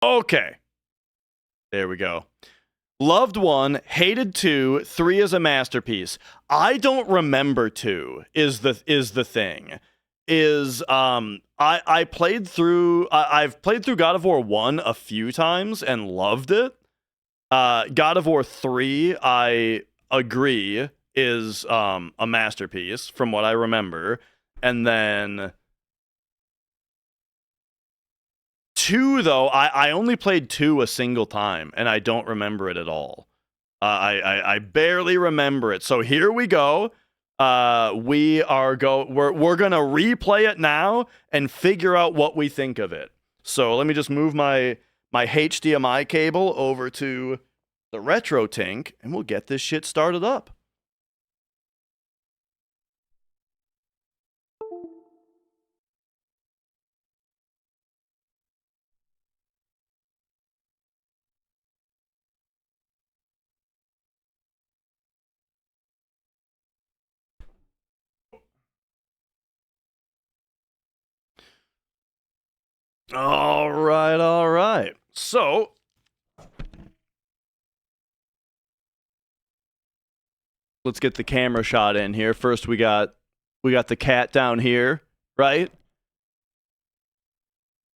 Okay. There we go. Loved 1, hated 2, 3 is a masterpiece. I don't remember 2 is the thing. I played through I've played through God of War 1 a few times and loved it. God of War 3, I agree, is a masterpiece from what I remember. And then 2, though, I only played 2 a single time, and I don't remember it at all. I barely remember it. So here we go. We're gonna replay it now and figure out what we think of it. So let me just move my HDMI cable over to the Retro Tink, and we'll get this shit started up. All right. So let's get the camera shot in here. First, we got the cat down here, right?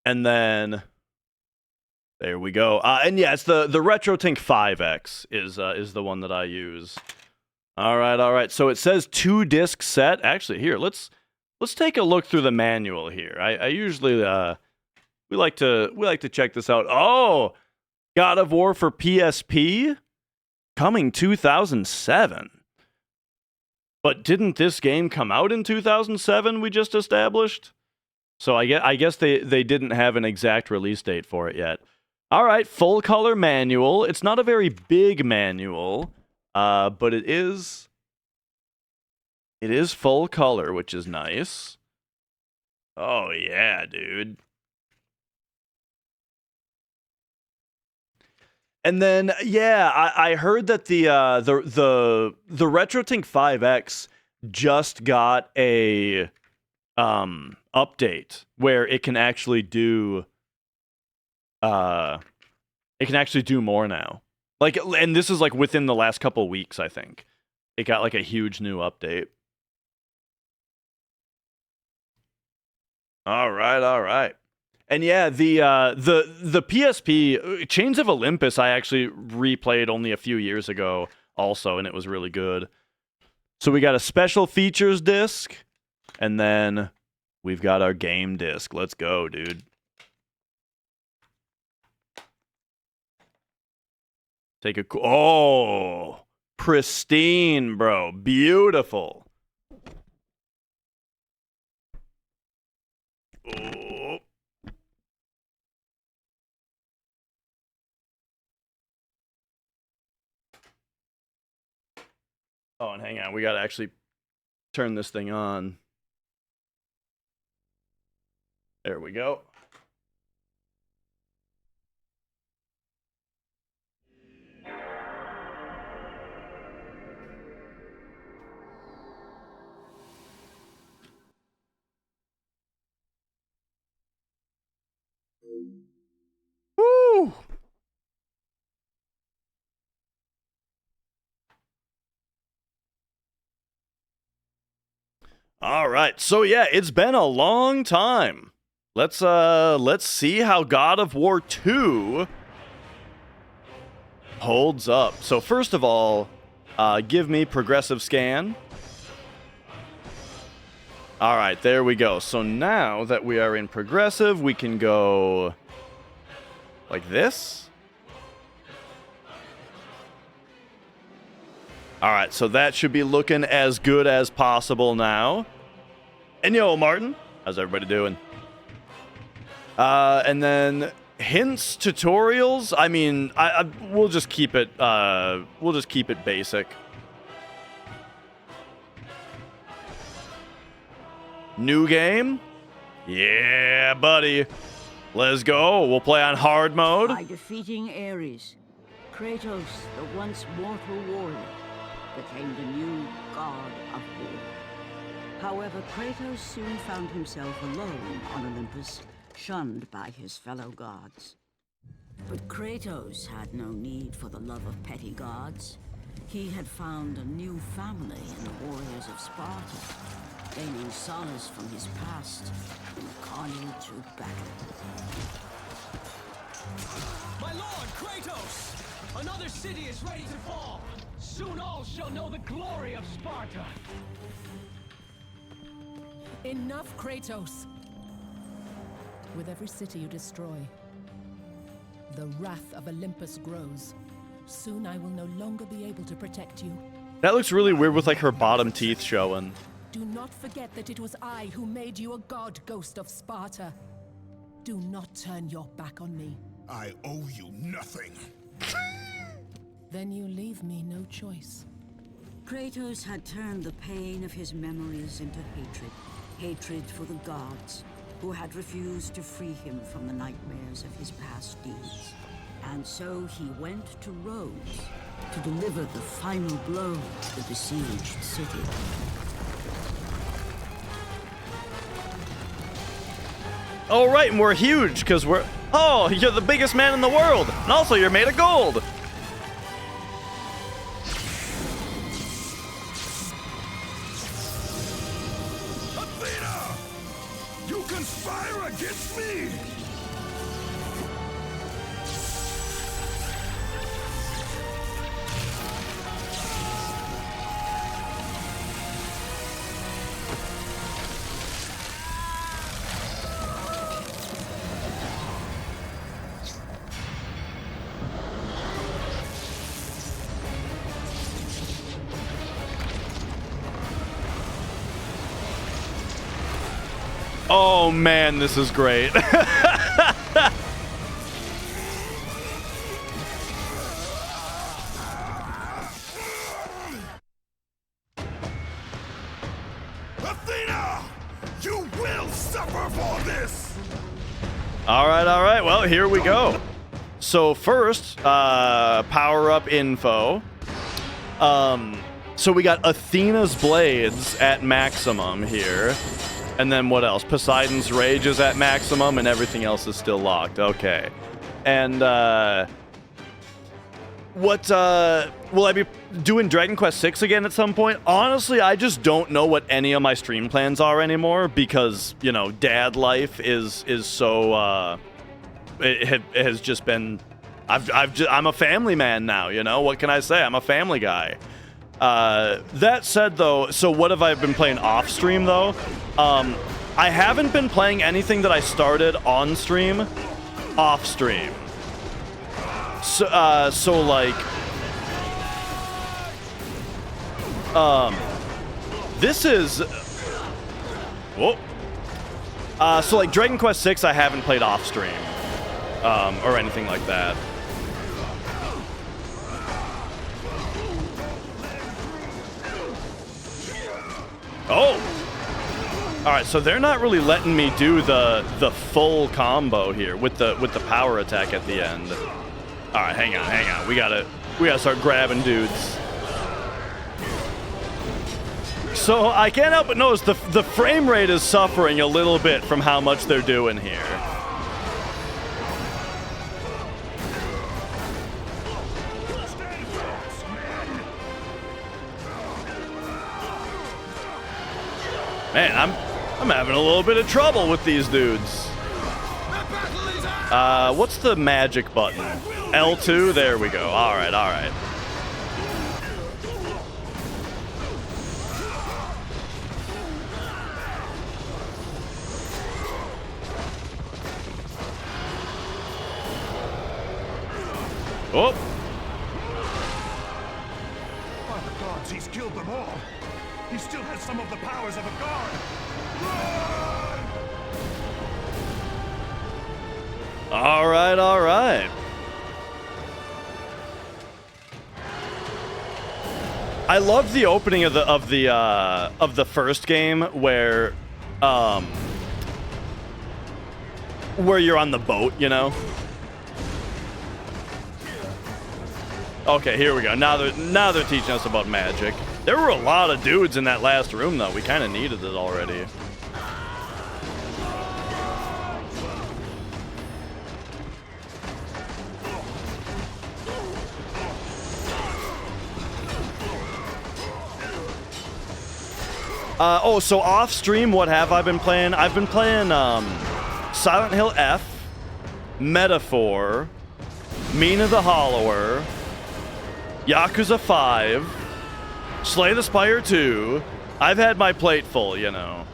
And then there we go. And yeah, it's the RetroTink 5X is the one that I use. All right. So it says 2-disc set. Actually, here let's take a look through the manual here. I usually we like to check this out. Oh, God of War for PSP coming 2007. But didn't this game come out in 2007? We just established. So I guess they didn't have an exact release date for it yet. All right, full color manual. It's not a very big manual, but it is full color, which is nice. Oh yeah, dude. And then yeah, I heard that the RetroTink 5X just got a update where it can actually do more now. Like, and this is like within the last couple weeks, I think. It got like a huge new update. All right. And yeah, the PSP Chains of Olympus I actually replayed only a few years ago also, and it was really good. So we got a special features disc, and then we've got our game disc. Let's go, dude. Take a pristine, bro. Beautiful. Oh. Oh, and hang on, we gotta actually turn this thing on. There we go. Woo! All right. So yeah, it's been a long time. Let's see how God of War 2 holds up. So first of all, give me progressive scan. All right, there we go. So now that we are in progressive, we can go like this. All right, so that should be looking as good as possible now. And yo, Martin, how's everybody doing? And then hints, tutorials. I mean, we'll just keep it. We'll just keep it basic. New game? Yeah, buddy. Let's go. We'll play on hard mode. By defeating Ares, Kratos, the once mortal warrior, became the new god of war. However, Kratos soon found himself alone on Olympus, shunned by his fellow gods. But Kratos had no need for the love of petty gods. He had found a new family in the warriors of Sparta, gaining solace from his past in the carnage of battle. My lord, Kratos! Another city is ready to fall! Soon all shall know the glory of Sparta! Enough, Kratos! With every city you destroy, the wrath of Olympus grows. Soon I will no longer be able to protect you. That looks really weird with like her bottom teeth showing. Do not forget that it was I who made you a god, Ghost of Sparta. Do not turn your back on me. I owe you nothing. Then you leave me no choice. Kratos had turned the pain of his memories into hatred. Hatred for the gods, who had refused to free him from the nightmares of his past deeds. And so he went to Rhodes to deliver the final blow to the besieged city. Oh, right, and we're huge because we're... Oh, you're the biggest man in the world. And also, you're made of gold. Athena! You conspire against me! Oh, man, this is great. Athena! You will suffer for this! All right. Well, here we go. So first, power-up info. So we got Athena's blades at maximum here. And then what else? Poseidon's rage is at maximum, and everything else is still locked. Okay. And, what, will I be doing Dragon Quest VI again at some point? Honestly, I just don't know what any of my stream plans are anymore because, you know, dad life is so, it has just been, I'm a family man now, you know? What can I say? I'm a family guy. That said, though, so what have I been playing off stream, though? I haven't been playing anything that I started on stream, off stream. So like, this is, whoa. So like Dragon Quest VI, I haven't played off stream, or anything like that. Oh! Alright, so they're not really letting me do the full combo here with the power attack at the end. Alright, hang on. We gotta start grabbing dudes. So I can't help but notice the frame rate is suffering a little bit from how much they're doing here. Man, I'm having a little bit of trouble with these dudes. What's the magic button? L2? There we go. All right. Oh! By the gods, he's killed them all. He still has some of the powers of a god. Run! All right. I love the opening of the first game where you're on the boat, you know. Okay, here we go. Now they're teaching us about magic. There were a lot of dudes in that last room, though. We kind of needed it already. Oh, so off stream, what have I been playing? I've been playing Silent Hill F, Metaphor, Mina the Hollower, Yakuza 5, Slay the Spire 2. I've had my plate full, you know,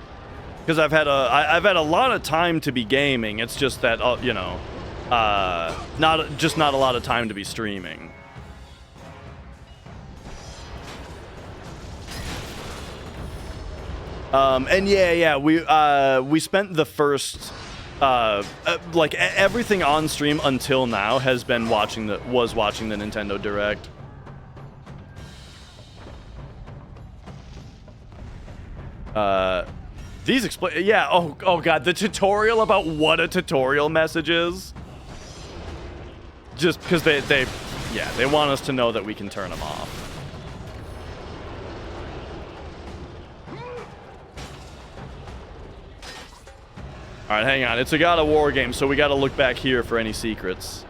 because I've had a lot of time to be gaming. It's just that you know, not a lot of time to be streaming. And yeah, we spent the first like everything on stream until now has been watching the Nintendo Direct. These explain, yeah. Oh god, the tutorial about what a tutorial message is. Just because they want us to know that we can turn them off. All right, hang on. It's a God of War game, so we got to look back here for any secrets.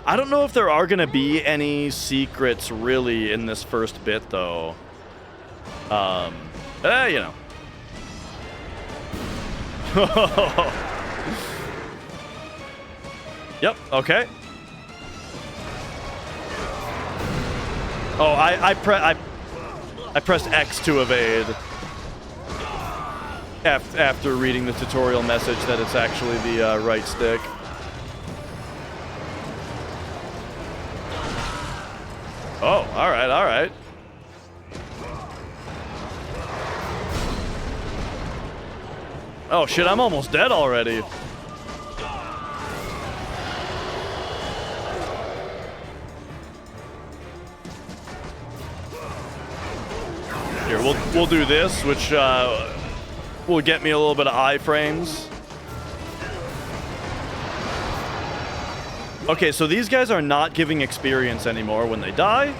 I don't know if there are gonna be any secrets really in this first bit, though. You know. Yep. Okay. Oh, I pressed X to evade. After reading the tutorial message that it's actually the right stick. Oh, all right, all right. Oh shit, I'm almost dead already. Here, we'll do this, which will get me a little bit of iframes. Okay, so these guys are not giving experience anymore when they die.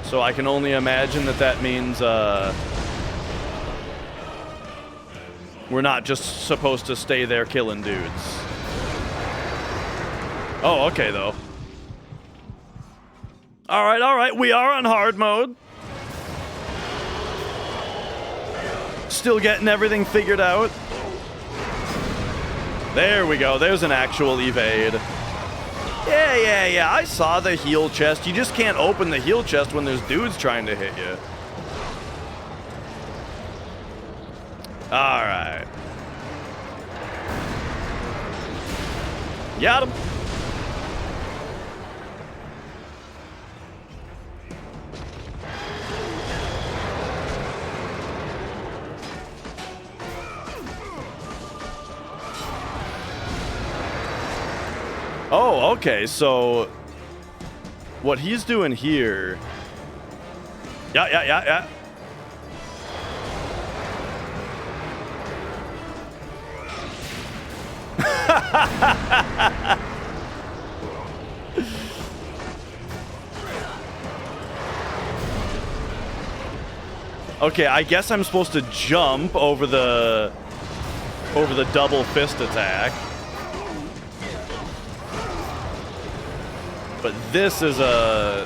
So I can only imagine that that means we're not just supposed to stay there killing dudes. Oh, okay, though. All right, we are on hard mode. Still getting everything figured out. There we go. There's an actual evade. Yeah. I saw the heal chest. You just can't open the heal chest when there's dudes trying to hit you. All right. Got him. Oh, okay, so what he's doing here... Yeah. Okay, I guess I'm supposed to jump over the double fist attack. But this is I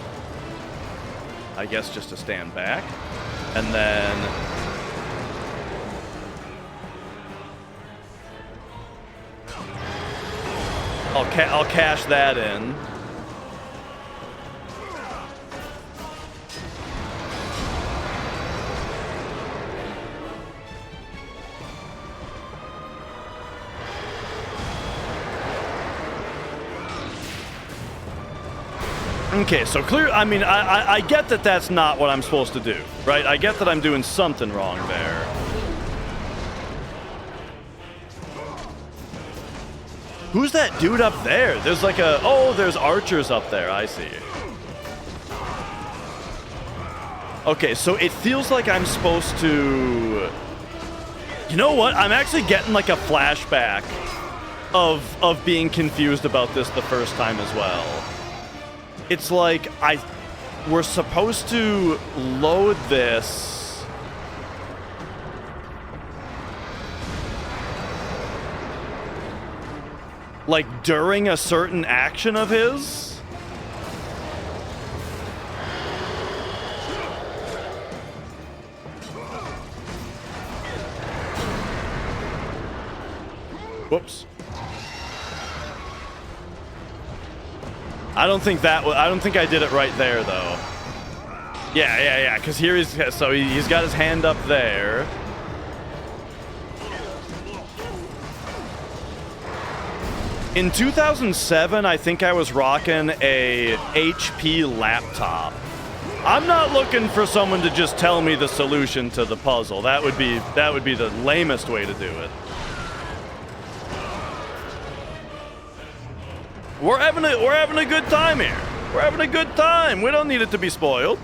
guess just to stand back. And then... I'll cash that in. Okay, so clear. I mean, I get that that's not what I'm supposed to do, right? I get that I'm doing something wrong there. Who's that dude up there? There's like a... Oh, there's archers up there. I see. Okay, so it feels like I'm supposed to... You know what? I'm actually getting like a flashback of being confused about this the first time as well. It's like we're supposed to load this. Like during a certain action of his. Whoops. I don't think I did it right there though. Yeah, because here he's got his hand up there. In 2007, I think I was rocking a HP laptop. I'm not looking for someone to just tell me the solution to the puzzle. That would be the lamest way to do it. We're having a good time here. We're having a good time. We don't need it to be spoiled.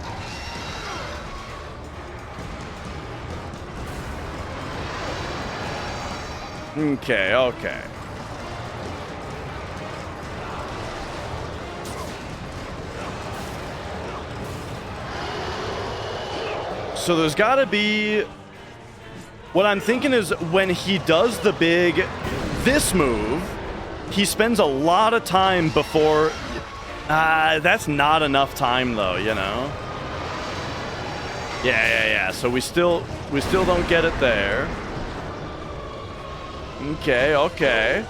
Okay. So there's gotta be... What I'm thinking is when he does the big... This move, he spends a lot of time before... that's not enough time though, you know? Yeah. So we still don't get it there. Okay.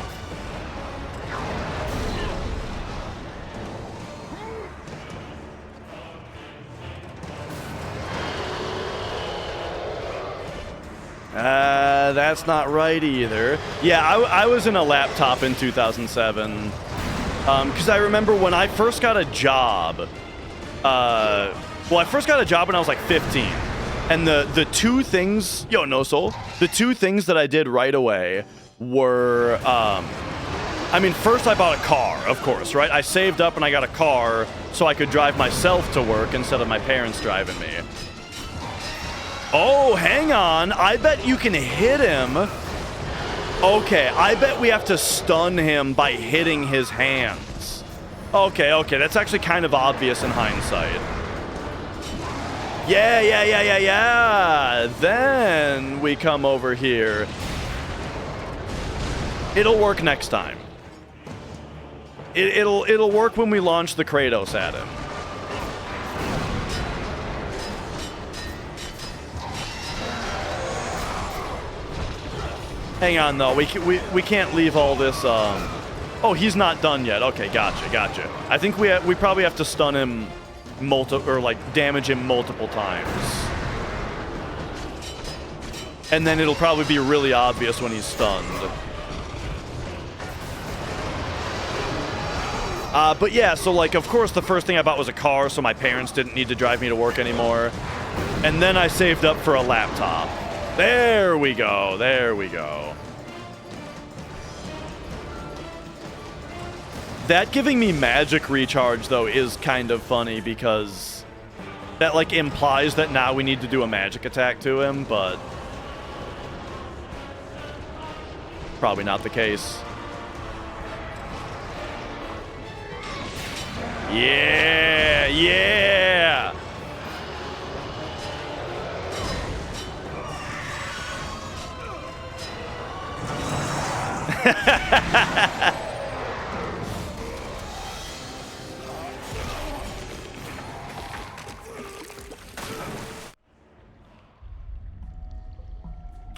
That's not right either. Yeah, I was in a laptop in 2007. Because I remember when I first got a job. I first got a job when I was like 15. And the two things, no soul. The two things that I did right away were, first I bought a car, of course, right? I saved up and I got a car so I could drive myself to work instead of my parents driving me. Oh, hang on. I bet you can hit him. Okay, I bet we have to stun him by hitting his hands. Okay. That's actually kind of obvious in hindsight. Yeah. Then we come over here. It'll work next time. It'll work when we launch the Kratos at him. Hang on though, we can't leave all this. Oh, he's not done yet. Okay, gotcha. I think we probably have to stun him damage him multiple times. And then it'll probably be really obvious when he's stunned. But yeah, so of course the first thing I bought was a car so my parents didn't need to drive me to work anymore. And then I saved up for a laptop. There we go. That giving me magic recharge, though, is kind of funny because that, implies that now we need to do a magic attack to him, but probably not the case. Yeah!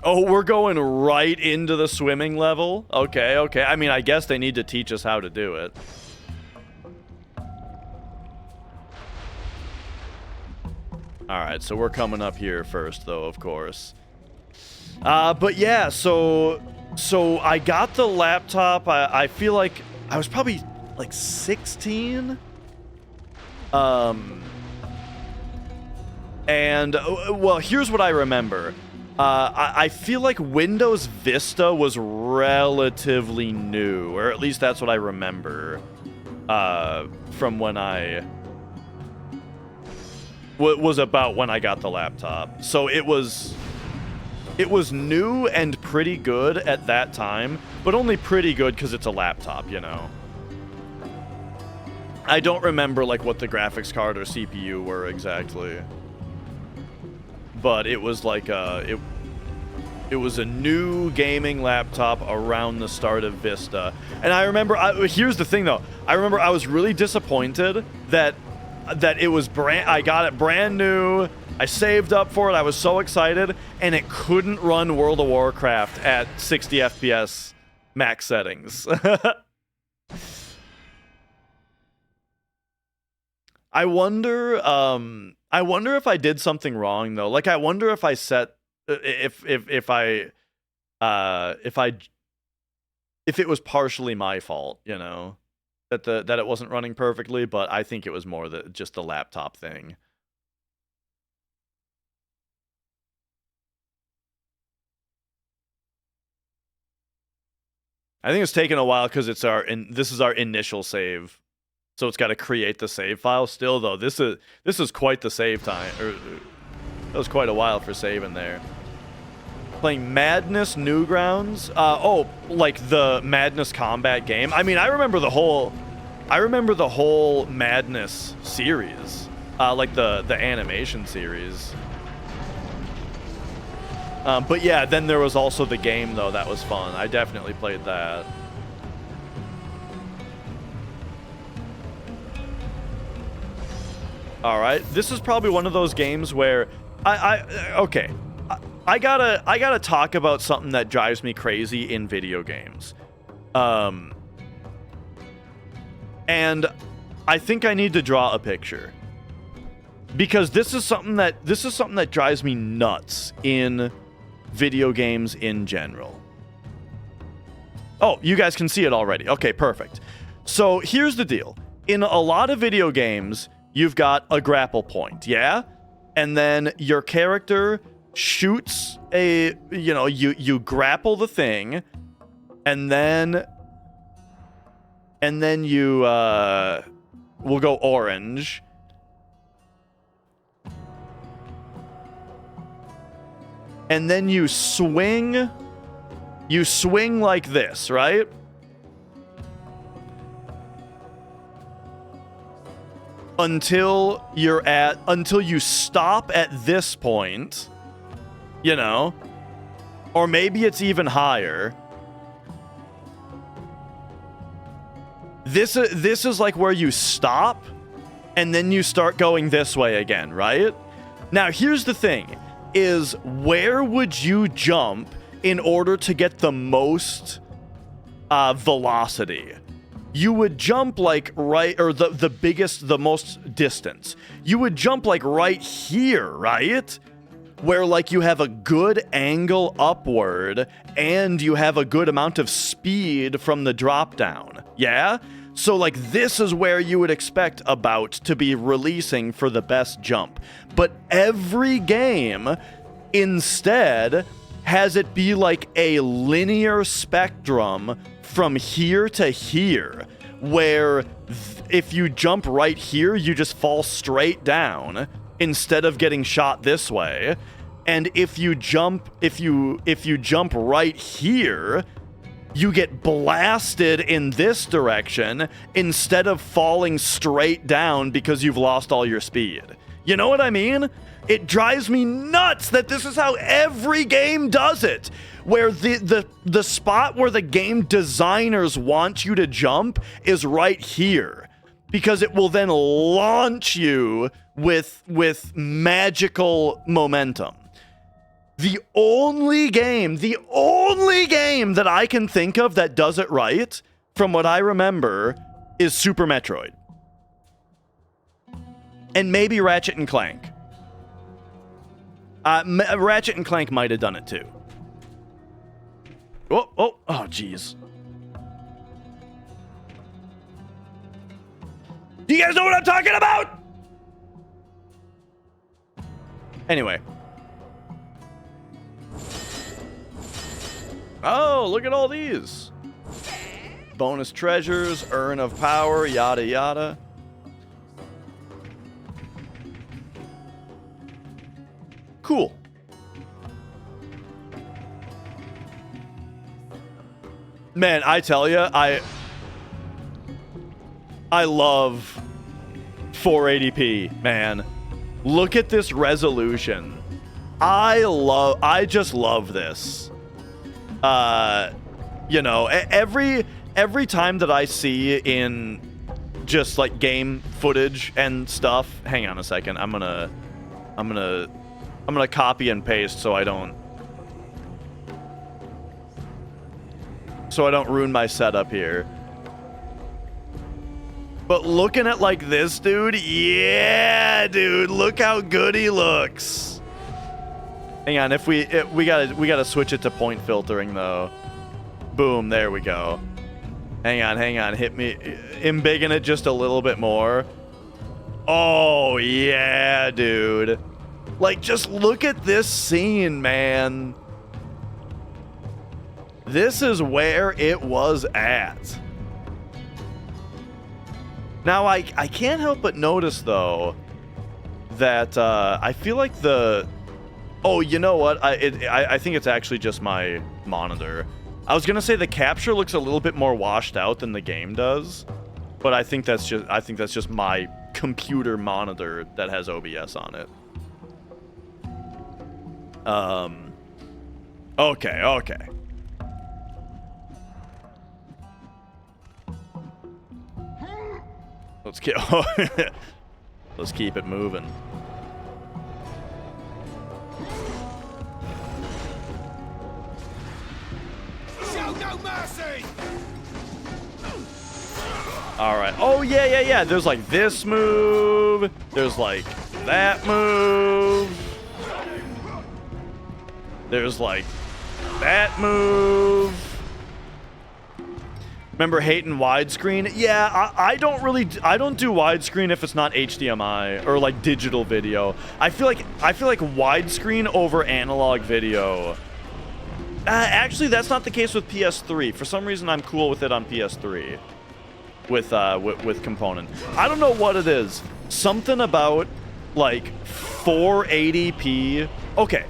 Oh, we're going right into the swimming level? Okay. I guess they need to teach us how to do it. Alright, so we're coming up here first, though, of course. But yeah, so I got the laptop. I feel like I was probably 16. And well, here's what I remember. I feel like Windows Vista was relatively new, or at least that's what I remember from when was about when I got the laptop. So it was new and pretty good at that time, but only pretty good because it's a laptop, you know. I don't remember what the graphics card or CPU were exactly, but it was it was a new gaming laptop around the start of Vista. And I remember, here's the thing though, I remember I was really disappointed that it was I got it brand new. I saved up for it. I was so excited, and it couldn't run World of Warcraft at 60 FPS max settings. I wonder if I did something wrong though. Like I wonder if I set if it was partially my fault, you know, that it wasn't running perfectly, but I think it was more just the laptop thing. I think it's taken a while because this is our initial save. So it's got to create the save file still though. This is quite the save time. That was quite a while for saving there. Playing Madness Newgrounds. Oh, like the Madness combat game. I mean, I remember the whole Madness series. Like the animation series. But yeah, then there was also the game though. That was fun. I definitely played that. All right, this is probably one of those games where okay, I gotta talk about something that drives me crazy in video games, and I think I need to draw a picture because this is something that drives me nuts in video games in general. Oh, you guys can see it already. Okay, perfect. So here's the deal: in a lot of video games, you've got a grapple point, yeah? And then your character shoots you grapple the thing, and then you, we'll go orange. And then you swing like this, right? Until you stop at this point, you know, or maybe it's even higher. This is like where you stop and then you start going this way again, right? Now, here's the thing, is where would you jump in order to get the most velocity? You would jump like right, or the most distance. You would jump like right here, right? Where like you have a good angle upward and you have a good amount of speed from the drop down. Yeah? So like this is where you would expect about to be releasing for the best jump. But every game instead has it be like a linear spectrum from here to here, where if you jump right here, you just fall straight down instead of getting shot this way. And if you jump right here, you get blasted in this direction instead of falling straight down because you've lost all your speed. You know what I mean? It drives me nuts that this is how every game does it, where the spot where the game designers want you to jump is right here, because it will then launch you with magical momentum. The only game that I can think of that does it right, from what I remember, is Super Metroid. And maybe Ratchet and Clank. Ratchet and Clank might have done it too. Oh, jeez. Do you guys know what I'm talking about? Anyway. Oh, look at all these. Bonus treasures, urn of power, yada yada. Cool. Man, I tell you, I love 480p, man. Look at this resolution. I just love this. You know, every time that I see in just like game footage and stuff. Hang on a second. I'm gonna copy and paste so I don't. so I don't ruin my setup here. But looking at like this, dude, yeah, dude, look how good he looks. Hang on, we gotta switch it to point filtering though. Boom, there we go. Hang on, hit me, embiggen it just a little bit more. Oh yeah, dude. Like, just look at this scene, man. This is where it was at. Now, I can't help but notice, though, that I feel like the... Oh, you know what? I think it's actually just my monitor. I was gonna say the capture looks a little bit more washed out than the game does, but I think that's just my computer monitor that has OBS on it. Okay. Let's keep it moving. Show no mercy! All right. Oh yeah. There's like this move. There's like that move. There's like that move. Remember hating widescreen? Yeah, I don't do widescreen if it's not HDMI or like digital video. I feel like widescreen over analog video. Actually, that's not the case with PS3. For some reason, I'm cool with it on PS3 with component. I don't know what it is. Something about like 480p. Okay.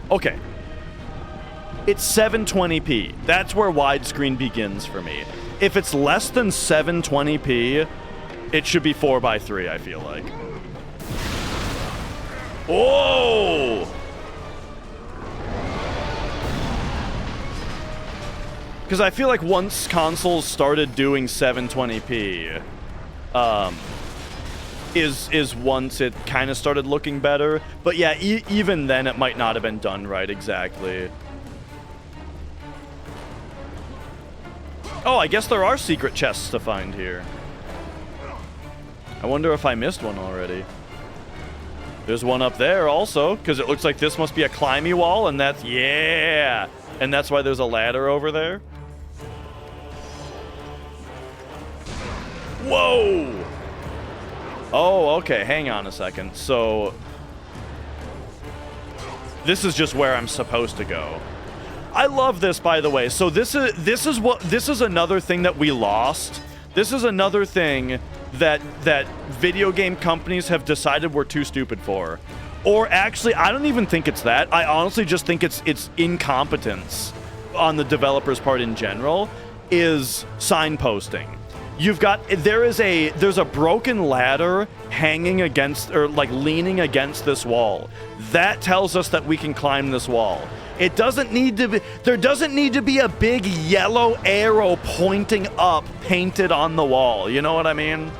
It's 720p. That's where widescreen begins for me. If it's less than 720p, it should be 4:3, I feel like. Whoa! Because I feel like once consoles started doing 720p, is once it kind of started looking better. But yeah, even then it might not have been done right exactly. Oh, I guess there are secret chests to find here. I wonder if I missed one already. There's one up there also, because it looks like this must be a climby wall, and that's... Yeah! And that's why there's a ladder over there. Whoa! Oh, okay, hang on a second. So... this is just where I'm supposed to go. I love this, by the way. So this is another thing that we lost. This is another thing that video game companies have decided we're too stupid for. Or actually, I don't even think it's that. I honestly just think it's incompetence on the developer's part in general, is signposting. There's a broken ladder hanging against, or like leaning against this wall. That tells us that we can climb this wall. It doesn't need to be, there doesn't need to be a big yellow arrow pointing up painted on the wall. You know what I mean?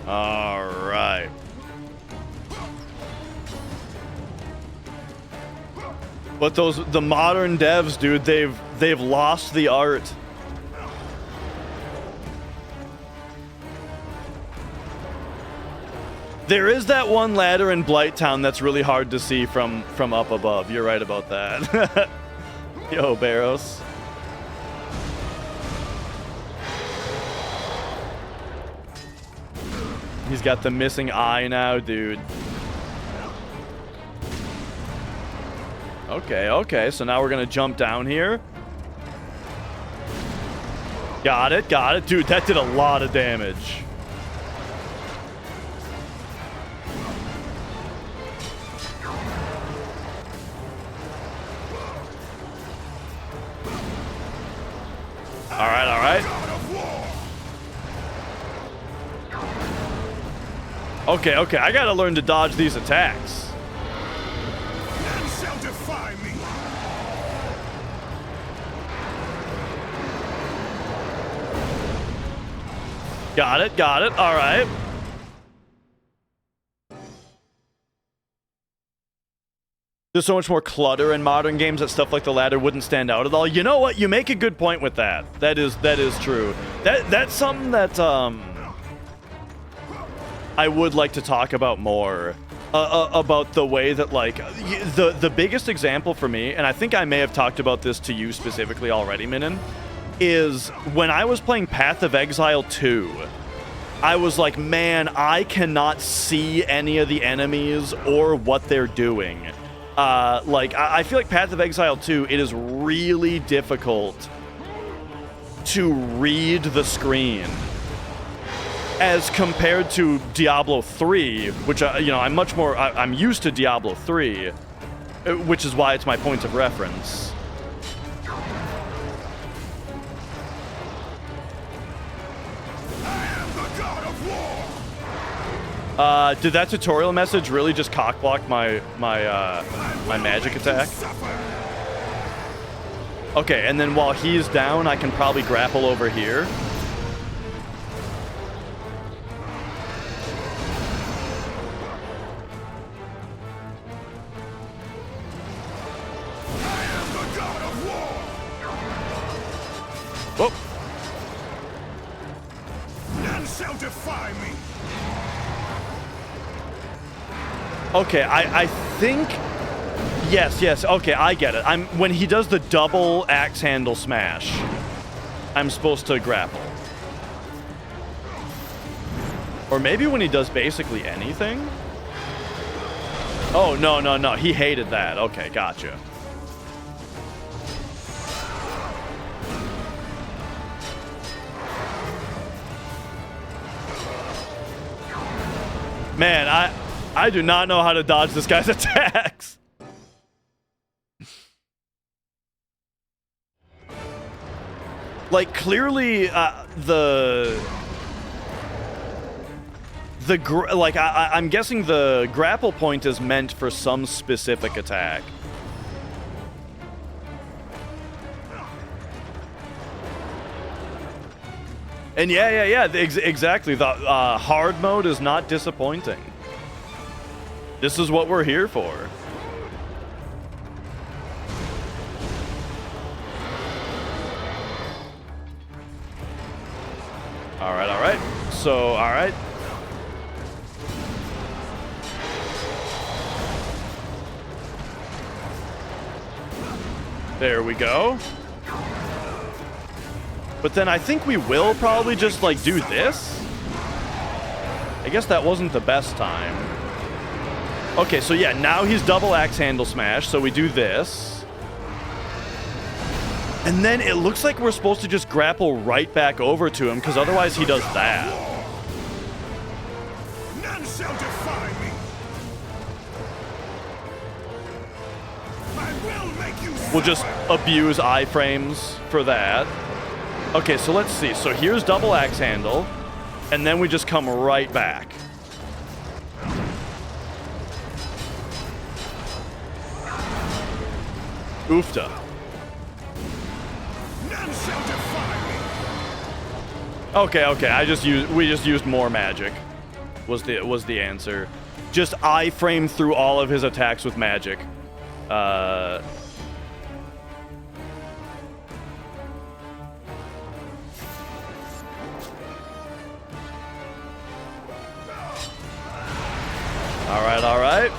All right. But the modern devs, dude, they've lost the art. There is that one ladder in Blighttown that's really hard to see from up above. You're right about that. Yo, Barros. He's got the missing eye now, dude. Okay, so now we're gonna jump down here. Got it. Dude, that did a lot of damage. All right. Okay, I gotta learn to dodge these attacks. None shall defy me. Got it, got it. All right. There's so much more clutter in modern games that stuff like the ladder wouldn't stand out at all. You know what? You make a good point with that. That is true. That's something that I would like to talk about more. About the way that, like, the biggest example for me, and I think I may have talked about this to you specifically already, Minin, is when I was playing Path of Exile 2, I was like, man, I cannot see any of the enemies or what they're doing. I feel like Path of Exile 2, it is really difficult to read the screen as compared to Diablo 3, which, I'm used to Diablo 3, which is why it's my point of reference. Did that tutorial message really just cockblock my magic attack? Okay, and then while he's down, I can probably grapple over here. Oh. None shall defy me. Okay, I think... Yes, okay, I get it. When he does the double axe handle smash, I'm supposed to grapple. Or maybe when he does basically anything? Oh, no, he hated that. Okay, gotcha. Man, I do not know how to dodge this guy's attacks. Like, clearly, I'm guessing the grapple point is meant for some specific attack. And yeah, exactly. The hard mode is not disappointing. This is what we're here for. All right. So, all right. There we go. But then I think we will probably just, like, do this. I guess that wasn't the best time. Okay, so yeah, now he's double axe handle smash, so we do this. And then it looks like we're supposed to just grapple right back over to him, because otherwise he does that. None shall defy me. I will make you We'll just abuse iframes for that. Okay, so let's see. So here's double axe handle, and then we just come right back. Oofta. None shall defy me. Okay. We just used more magic. Was the answer. Just iframe through all of his attacks with magic. All right.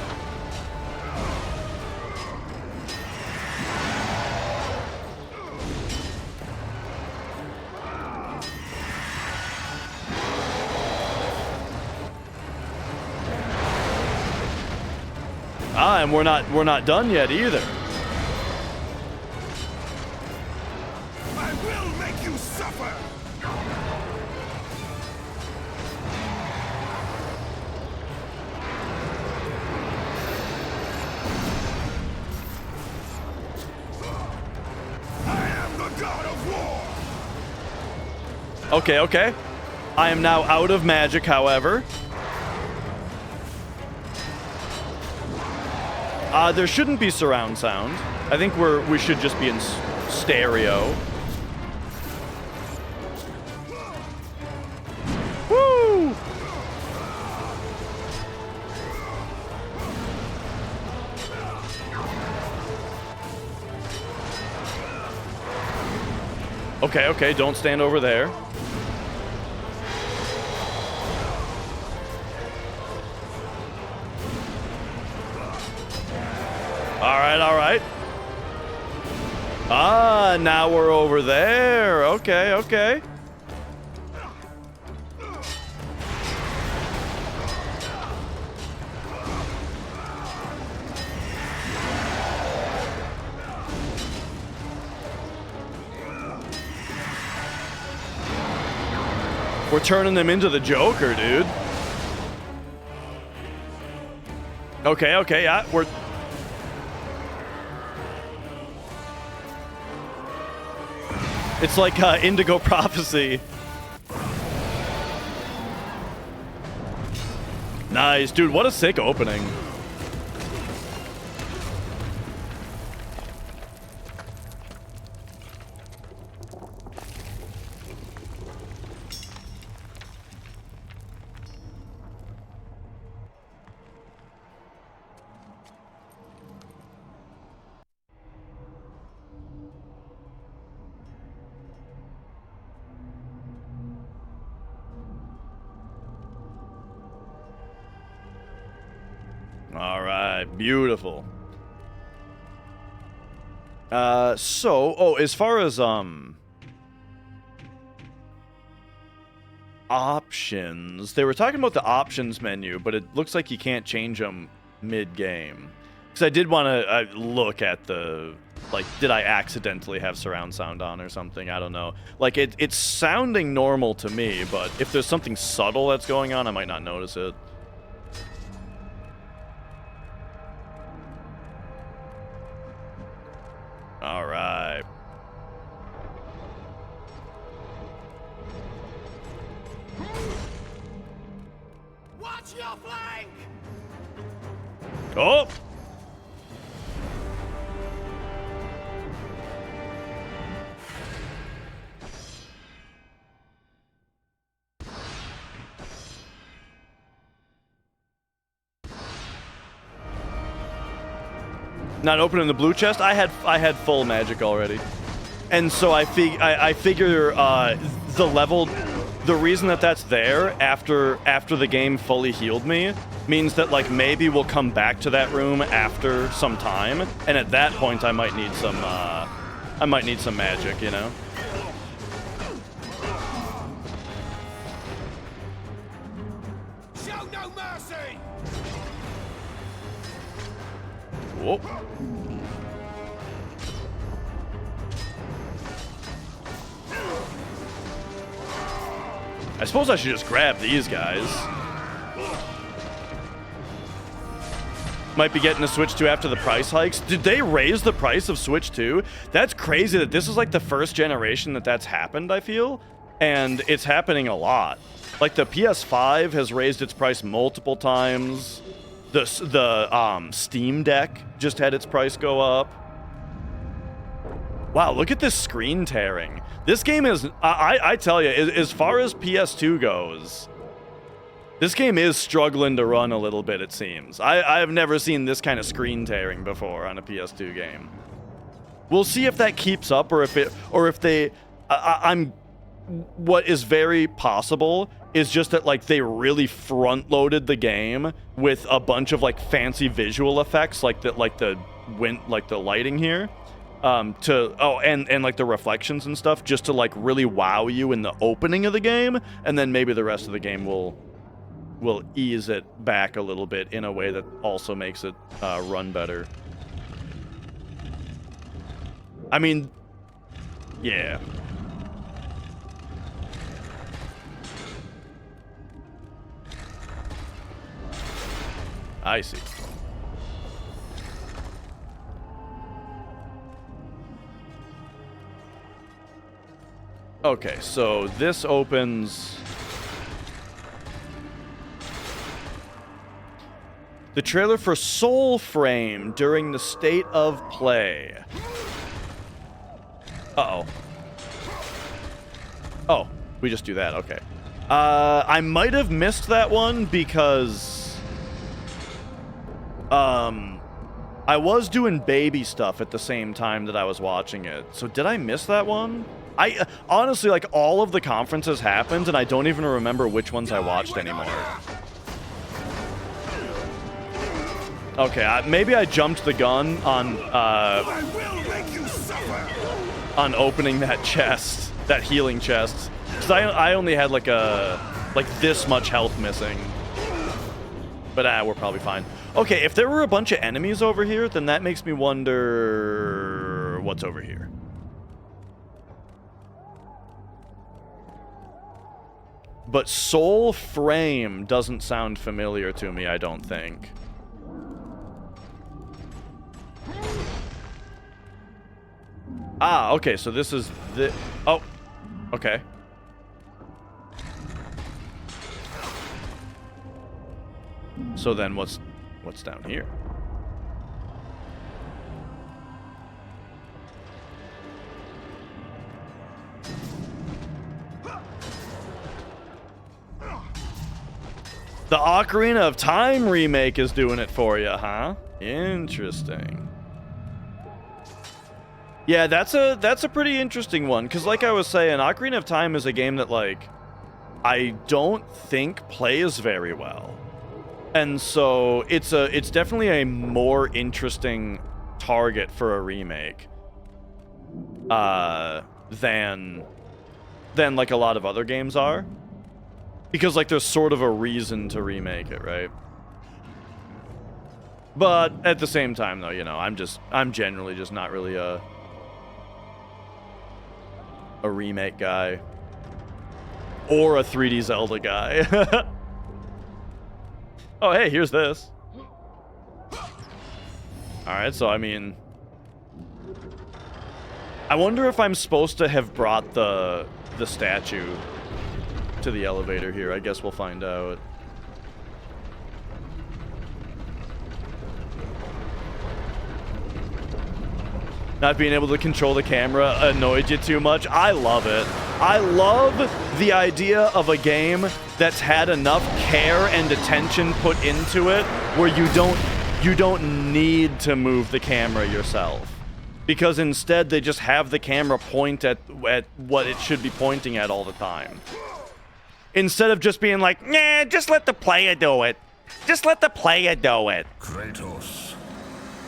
And we're not done yet either. I will make you suffer. I am the god of war. Okay. I am now out of magic, however. There shouldn't be surround sound. I think we should just be in stereo. Okay, okay, don't stand over there. All right, all right. Ah, now we're over there. Okay, okay. We're turning them into the Joker, dude. Okay, okay, yeah, we're... It's like Indigo Prophecy. Nice, dude, what a sick opening. All right, beautiful. As far as options, they were talking about the options menu, but it looks like you can't change them mid-game. Because I did want to look at the, like, did I accidentally have surround sound on or something? I don't know. Like, it's sounding normal to me, but if there's something subtle that's going on, I might not notice it. All right. Watch your flank! Oh! Not opening the blue chest. I had full magic already, and so I figure the level, the reason that that's there after the game fully healed me means that like maybe we'll come back to that room after some time, and at that point I might need some magic, you know. Show no mercy! Whoa. I suppose I should just grab these guys. Might be getting a Switch 2 after the price hikes. Did they raise the price of Switch 2? That's crazy that this is like the first generation that's happened, I feel. And it's happening a lot. Like the PS5 has raised its price multiple times. The Steam Deck just had its price go up. Wow, look at this screen tearing. This game is, I tell you, as far as PS2 goes, this game is struggling to run a little bit, it seems. I've never seen this kind of screen tearing before on a PS2 game. We'll see if that keeps up, or if they, what is very possible is just that like they really front loaded the game with a bunch of like fancy visual effects, like the lighting here. And like the reflections and stuff, just to like really wow you in the opening of the game, and then maybe the rest of the game will ease it back a little bit in a way that also makes it run better. I mean, yeah. I see. Okay, so this opens the trailer for Soul Frame during the state of play. Uh-oh. Oh, we just do that, okay. I might have missed that one because I was doing baby stuff at the same time that I was watching it. So did I miss that one? I honestly, like, all of the conferences happened, and I don't even remember which ones I watched anymore. Okay, maybe I jumped the gun on opening that chest, that healing chest, because I only had like this much health missing. But we're probably fine. Okay, if there were a bunch of enemies over here, then that makes me wonder what's over here. But Soul Frame doesn't sound familiar to me, I don't think. Ah, okay, so this is the... Oh, okay. So then what's down here? The Ocarina of Time remake is doing it for you, huh? Interesting. Yeah, that's a pretty interesting one, because like I was saying, Ocarina of Time is a game that, like, I don't think plays very well. And so it's definitely a more interesting target for a remake than like a lot of other games are. Because, like, there's sort of a reason to remake it, right? But at the same time, though, you know, I'm generally just not really a remake guy. Or a 3D Zelda guy. Oh, hey, here's this. Alright, so, I mean... I wonder if I'm supposed to have brought the statue to the elevator here. I guess we'll find out. Not being able to control the camera annoyed you too much? I love it. I love the idea of a game that's had enough care and attention put into it where you don't need to move the camera yourself. Because instead they just have the camera point at what it should be pointing at all the time. Instead of just being like, nah, just let the player do it. Just let the player do it. Kratos.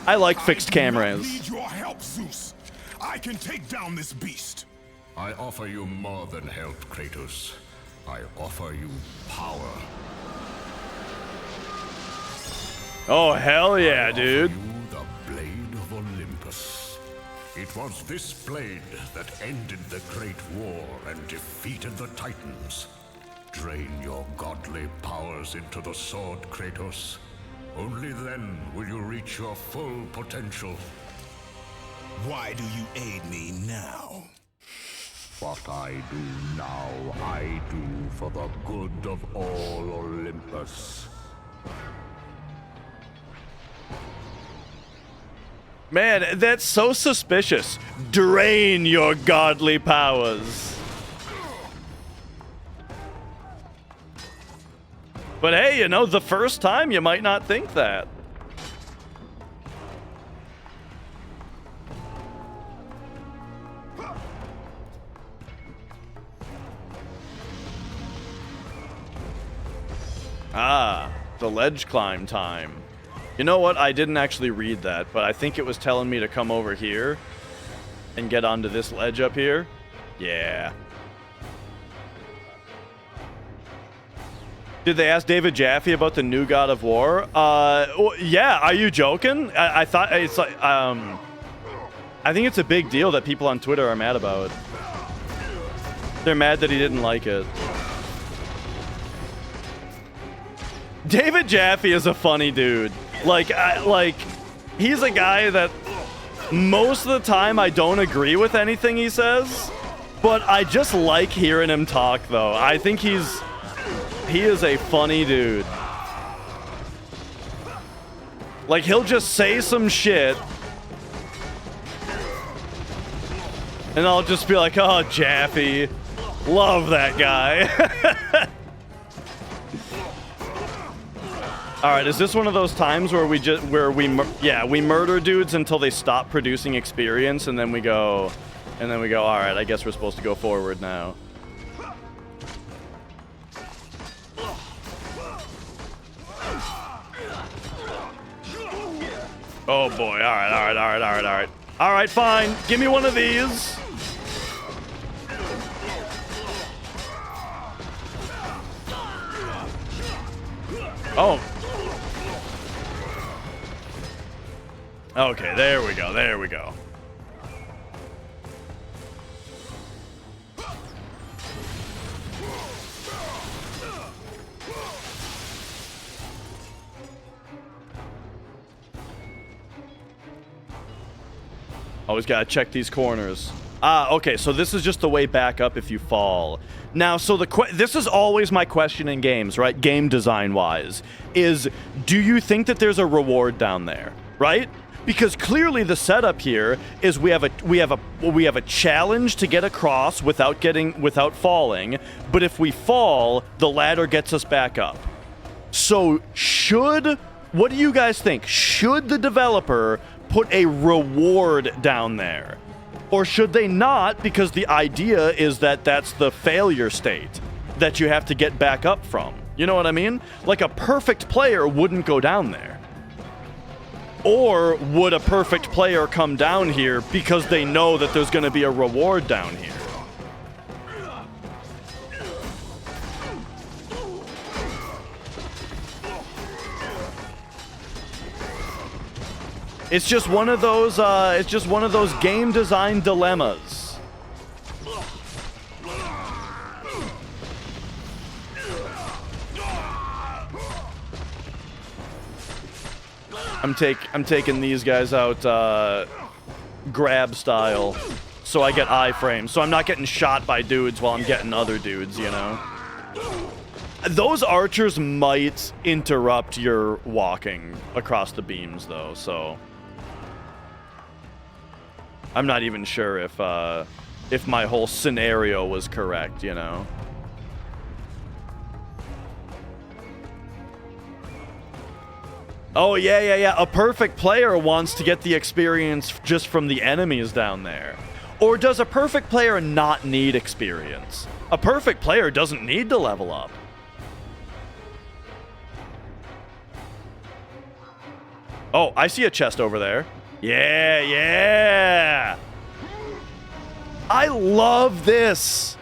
I like fixed cameras. I need your help, Zeus. I can take down this beast. I offer you more than help, Kratos. I offer you power. Oh, hell yeah, I dude. offer you the Blade of Olympus. It was this blade that ended the Great War and defeated the Titans. Drain your godly powers into the sword, Kratos. Only then will you reach your full potential. Why do you aid me now? What I do now, I do for the good of all Olympus. Man, that's so suspicious. Drain your godly powers. But hey, you know, the first time you might not think that. Ah, the ledge climb time. You know what? I didn't actually read that, but I think it was telling me to come over here and get onto this ledge up here. Yeah. Did they ask David Jaffe about the new God of War? Yeah, are you joking? I thought it's like, I think it's a big deal that people on Twitter are mad about. They're mad that he didn't like it. David Jaffe is a funny dude. Like, he's a guy that most of the time I don't agree with anything he says, but I just like hearing him talk, though. I think he is a funny dude. Like, he'll just say some shit, and I'll just be like, oh, Jaffe. Love that guy. All right, is this one of those times where we murder dudes until they stop producing experience, and then we go, And then we go, all right, I guess we're supposed to go forward now. Oh boy, all right, all right, all right, all right, all right. All right, fine, give me one of these. Oh. Okay, there we go, there we go. Always gotta check these corners. Okay, so this is just the way back up if you fall. Now, so this is always my question in games, right? Game design-wise, is do you think that there's a reward down there, right? Because clearly the setup here is we have a challenge to get across without falling, but if we fall, the ladder gets us back up. So what do you guys think? Should the developer put a reward down there? Or should they not, because the idea is that that's the failure state that you have to get back up from? You know what I mean? Like a perfect player wouldn't go down there. Or would a perfect player come down here because they know that there's going to be a reward down here? It's just one of those game design dilemmas. I'm taking these guys out grab style, so I get iframes. So I'm not getting shot by dudes while I'm getting other dudes, you know? Those archers might interrupt your walking across the beams, though, so I'm not even sure if my whole scenario was correct, you know? Oh, yeah. A perfect player wants to get the experience just from the enemies down there. Or does a perfect player not need experience? A perfect player doesn't need to level up. Oh, I see a chest over there. Yeah. I love this.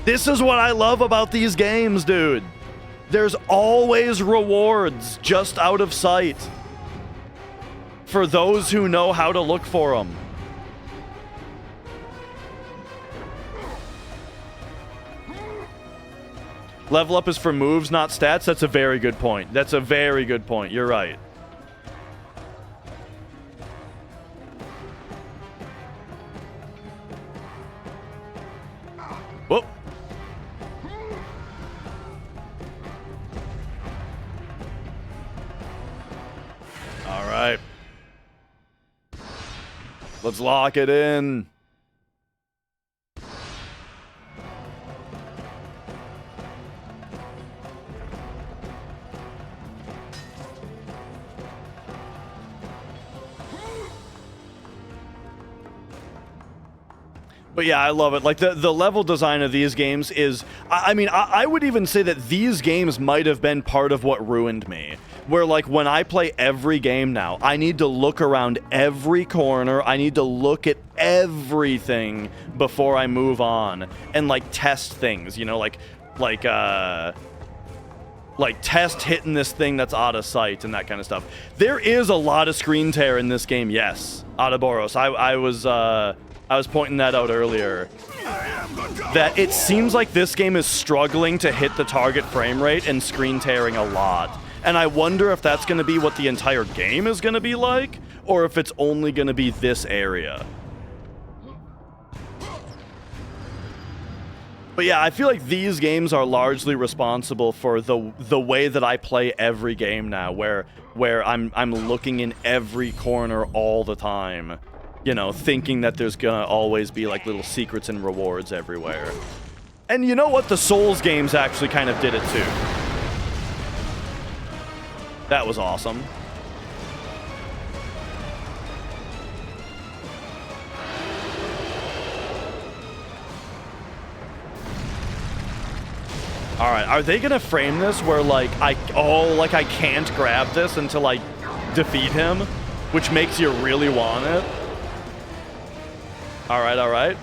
This is what I love about these games, dude. There's always rewards just out of sight for those who know how to look for them. Level up is for moves, not stats. That's a very good point. That's a very good point. You're right. Whoop. All right. Let's lock it in. But yeah, I love it. Like, the level design of these games is... I mean, I would even say that these games might have been part of what ruined me. Where, like, when I play every game now, I need to look around every corner. I need to look at everything before I move on. And, like, test things, you know? Like test hitting this thing that's out of sight and that kind of stuff. There is a lot of screen tear in this game, yes. Ouroboros. I was pointing that out earlier, that it seems like this game is struggling to hit the target frame rate and screen tearing a lot. And I wonder if that's going to be what the entire game is going to be like, or if it's only going to be this area. But yeah, I feel like these games are largely responsible for the way that I play every game now, where I'm looking in every corner all the time. You know, thinking that there's gonna always be, like, little secrets and rewards everywhere. And you know what? The Souls games actually kind of did it, too. That was awesome. All right, are they gonna frame this where like I can't grab this until I defeat him, which makes you really want it? All right, all right.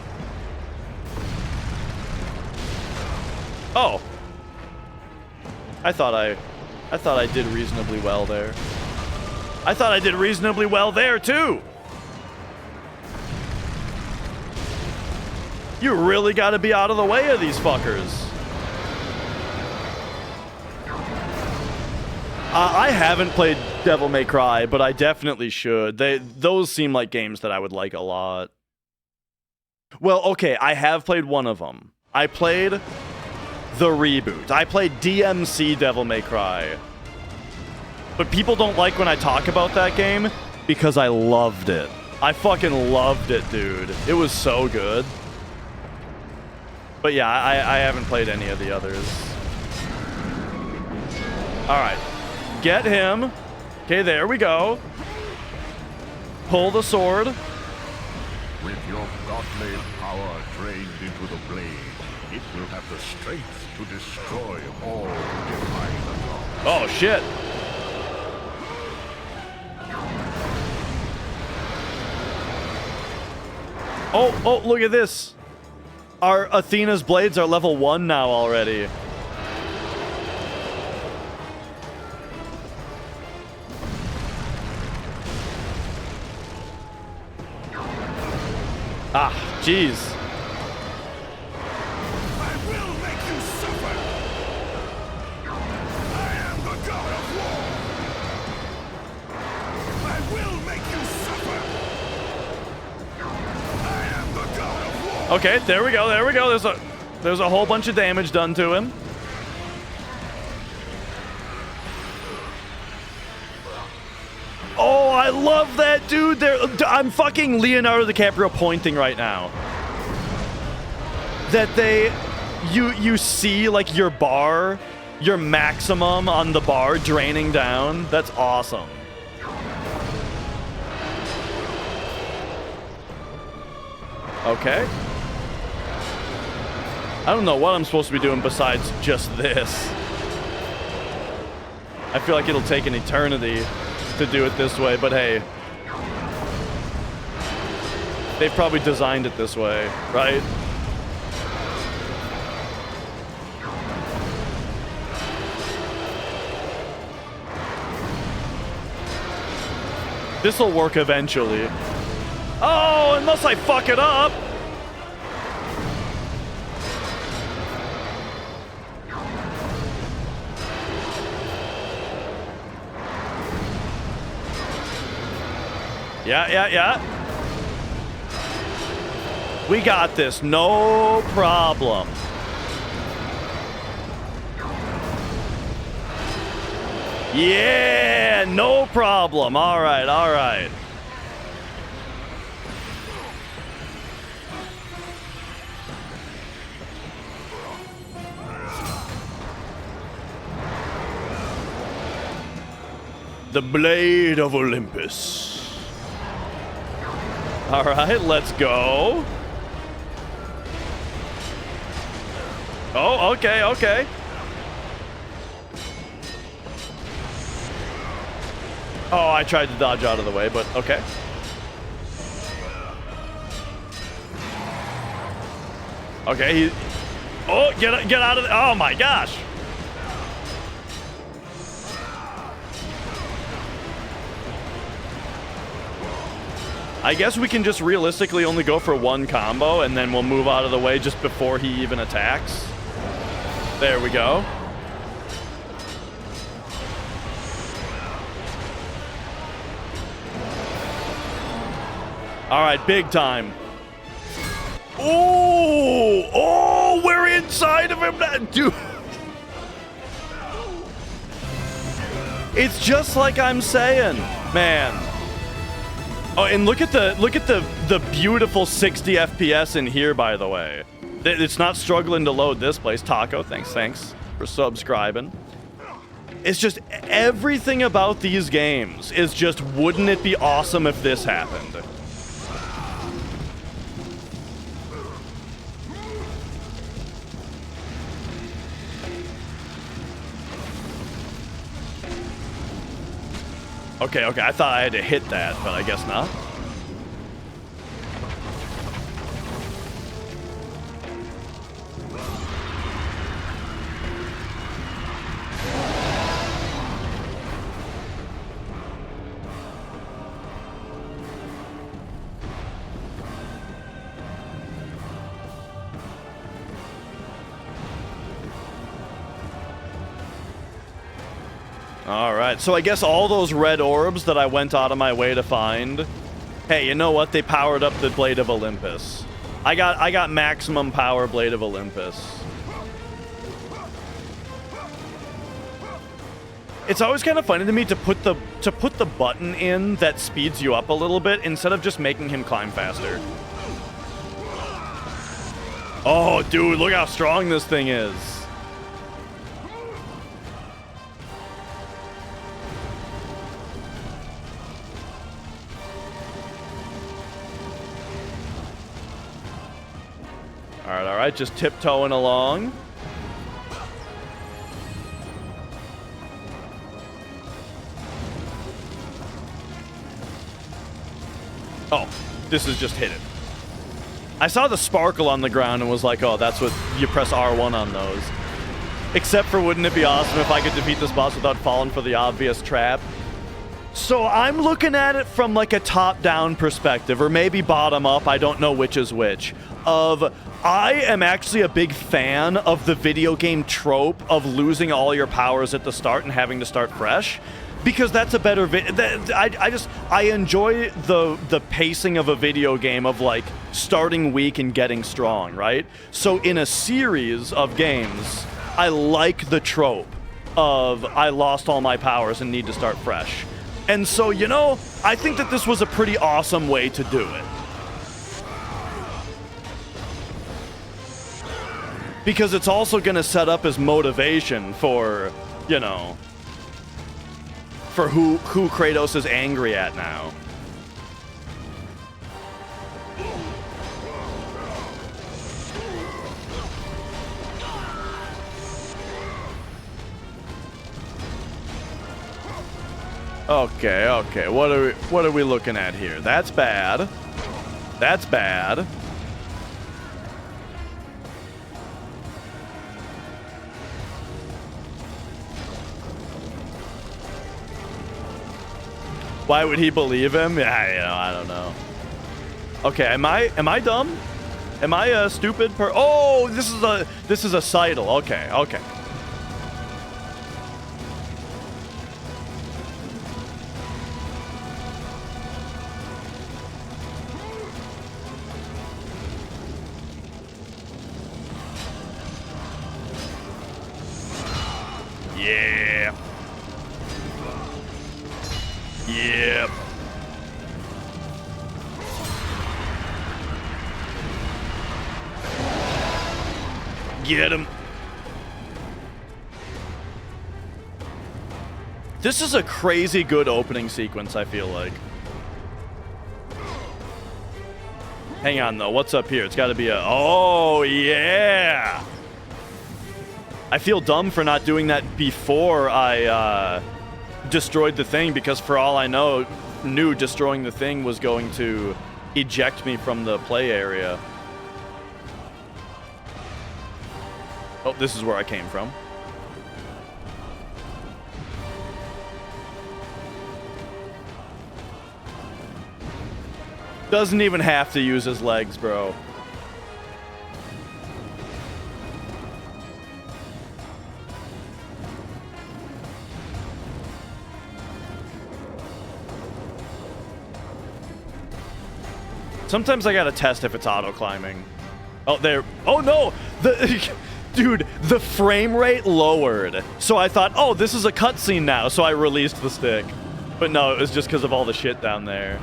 Oh, I thought I did reasonably well there. I thought I did reasonably well there too. You really got to be out of the way of these fuckers. I haven't played Devil May Cry, but I definitely should. Those seem like games that I would like a lot. Well, okay, I have played one of them. I played the reboot. I played DMC Devil May Cry. But people don't like when I talk about that game because I loved it. I fucking loved it, dude. It was so good. But yeah, I haven't played any of the others. All right. Get him. Okay, there we go. Pull the sword. With your godly power drained into the blade, it will have the strength to destroy all who defy the gods. Oh, shit. Oh, look at this. Our Athena's blades are level 1 now already. Ah, jeez. I will make you suffer! I am the god of war! I will make you suffer! I am the god of war! Okay, there we go, there we go. There's a whole bunch of damage done to him. Oh, I love that dude there. I'm fucking Leonardo DiCaprio pointing right now. That you see like your bar, your maximum on the bar draining down. That's awesome. Okay. I don't know what I'm supposed to be doing besides just this. I feel like it'll take an eternity to do it this way, but hey. They've probably designed it this way, right? This'll work eventually. Oh, unless I fuck it up! Yeah. We got this, no problem. Yeah, no problem. All right. The Blade of Olympus. All right, let's go. Oh, okay. Oh, I tried to dodge out of the way, but okay. Okay, oh, get out of the... Oh my gosh. I guess we can just realistically only go for one combo, and then we'll move out of the way just before he even attacks. There we go. All right, big time. Oh, we're inside of him, dude. It's just like I'm saying, man. Oh, and look at the beautiful 60 FPS in here, by the way. It's not struggling to load this place. Taco, thanks for subscribing. It's just everything about these games is just, wouldn't it be awesome if this happened? Okay, okay, I thought I had to hit that, but I guess not. All right, so I guess all those red orbs that I went out of my way to find, hey, you know what? They powered up the Blade of Olympus. I got maximum power Blade of Olympus. It's always kind of funny to me to put the button in that speeds you up a little bit instead of just making him climb faster. Oh, dude, look how strong this thing is. All right, just tiptoeing along. Oh, this is just hidden. I saw the sparkle on the ground and was like, oh, that's what you press R1 on those. Except for, wouldn't it be awesome if I could defeat this boss without falling for the obvious trap? So I'm looking at it from like a top-down perspective, or maybe bottom-up, I don't know which is which, of I am actually a big fan of the video game trope of losing all your powers at the start and having to start fresh, because that's a better I enjoy the pacing of a video game of like starting weak and getting strong, right? So in a series of games, I like the trope of I lost all my powers and need to start fresh. And so, you know, I think that this was a pretty awesome way to do it. Because it's also going to set up as motivation for, you know, for who Kratos is angry at now. Okay, okay. What are we looking at here? That's bad. That's bad. Why would he believe him? Yeah, you know, I don't know. Okay, am I dumb? Am I a stupid Oh, this is a Seidel. Okay, okay. Yeah. Yep. Get him. This is a crazy good opening sequence, I feel like. Hang on, though. What's up here? It's got to be a... Oh, yeah! I feel dumb for not doing that before I destroyed the thing, because for all I knew destroying the thing was going to eject me from the play area. Oh, this is where I came from. Doesn't even have to use his legs, bro. Sometimes I gotta test if it's auto-climbing. Oh, there. Oh, no! Dude, the frame rate lowered. So I thought, oh, this is a cutscene now, so I released the stick. But no, it was just because of all the shit down there.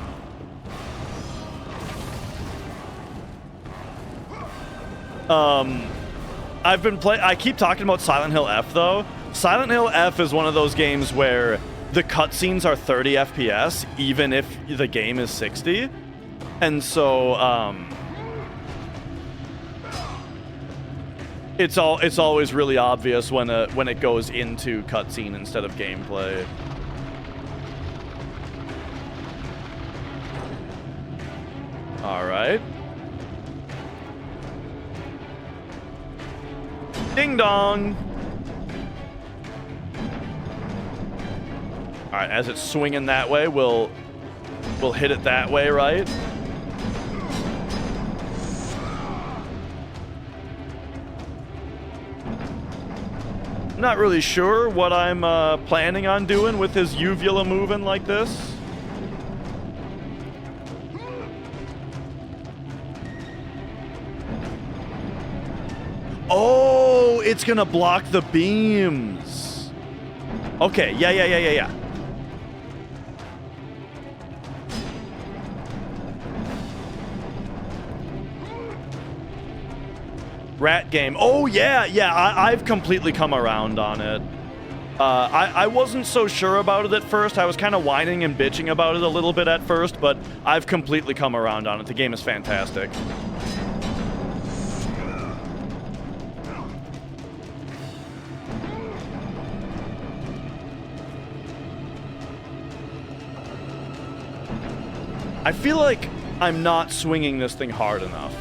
I keep talking about Silent Hill F, though. Silent Hill F is one of those games where the cutscenes are 30 FPS, even if the game is 60. And so, it's always really obvious when it goes into cutscene instead of gameplay. right. Ding dong. All right, as it's swinging that way, we'll hit it that way, right? Not really sure what I'm planning on doing with his uvula moving like this. Oh, it's gonna block the beams. Okay, yeah. Rat game. Oh, yeah. I've completely come around on it. I wasn't so sure about it at first. I was kind of whining and bitching about it a little bit at first, but I've completely come around on it. The game is fantastic. I feel like I'm not swinging this thing hard enough.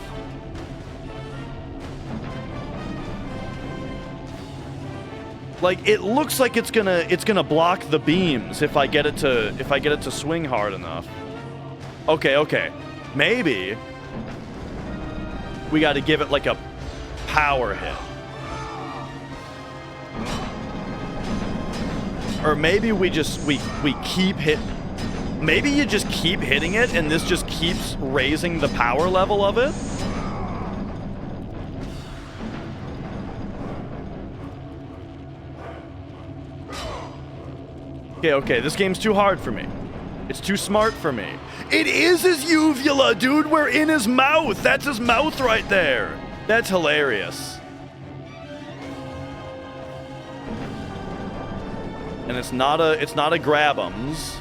Like, it looks like it's gonna block the beams if I get it to swing hard enough. Okay. Maybe we got to give it like a power hit. Or maybe we keep maybe you just keep hitting it and this just keeps raising the power level of it. Okay, this game's too hard for me. It's too smart for me. It is his uvula, dude. We're in his mouth. That's his mouth right there. That's hilarious. And it's not a grab-ums.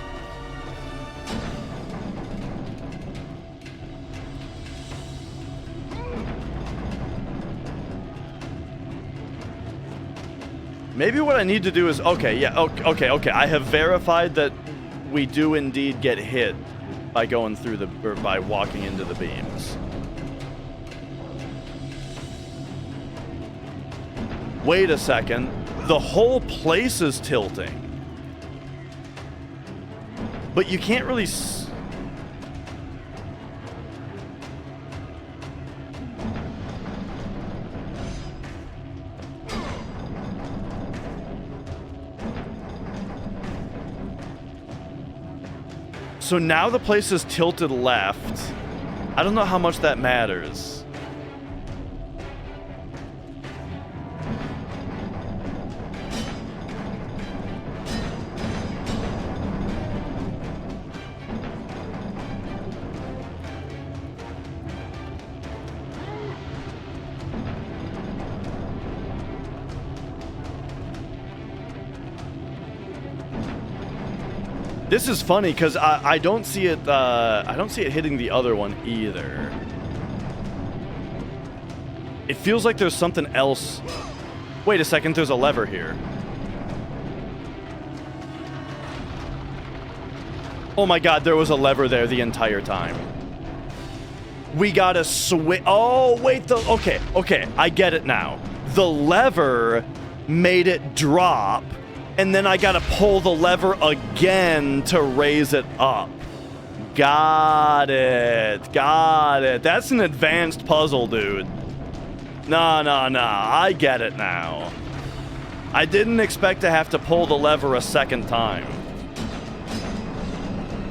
Maybe what I need to do is, okay. I have verified that we do indeed get hit by going through or by walking into the beams. Wait a second. The whole place is tilting. But you can't really So now the place is tilted left. I don't know how much that matters. This is funny because I don't see it. I don't see it hitting the other one either. It feels like there's something else. Wait a second. There's a lever here. Oh my God! There was a lever there the entire time. We gotta switch. Oh wait. Okay. I get it now. The lever made it drop. And then I gotta pull the lever again to raise it up. Got it. That's an advanced puzzle, dude. Nah. I get it now. I didn't expect to have to pull the lever a second time.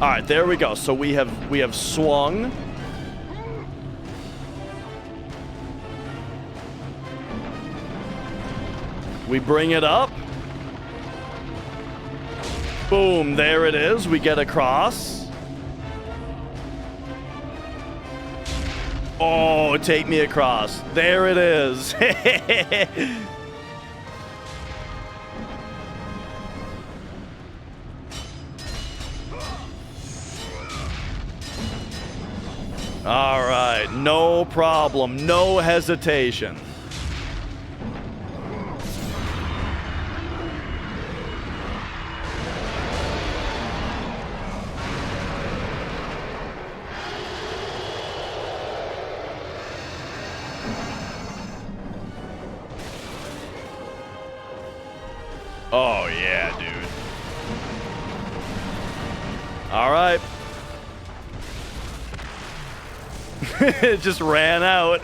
All right, there we go. So we have swung. We bring it up. Boom, there it is. We get across. Oh, take me across. There it is. All right, no problem. No hesitation. Oh, yeah, dude. All right. It just ran out.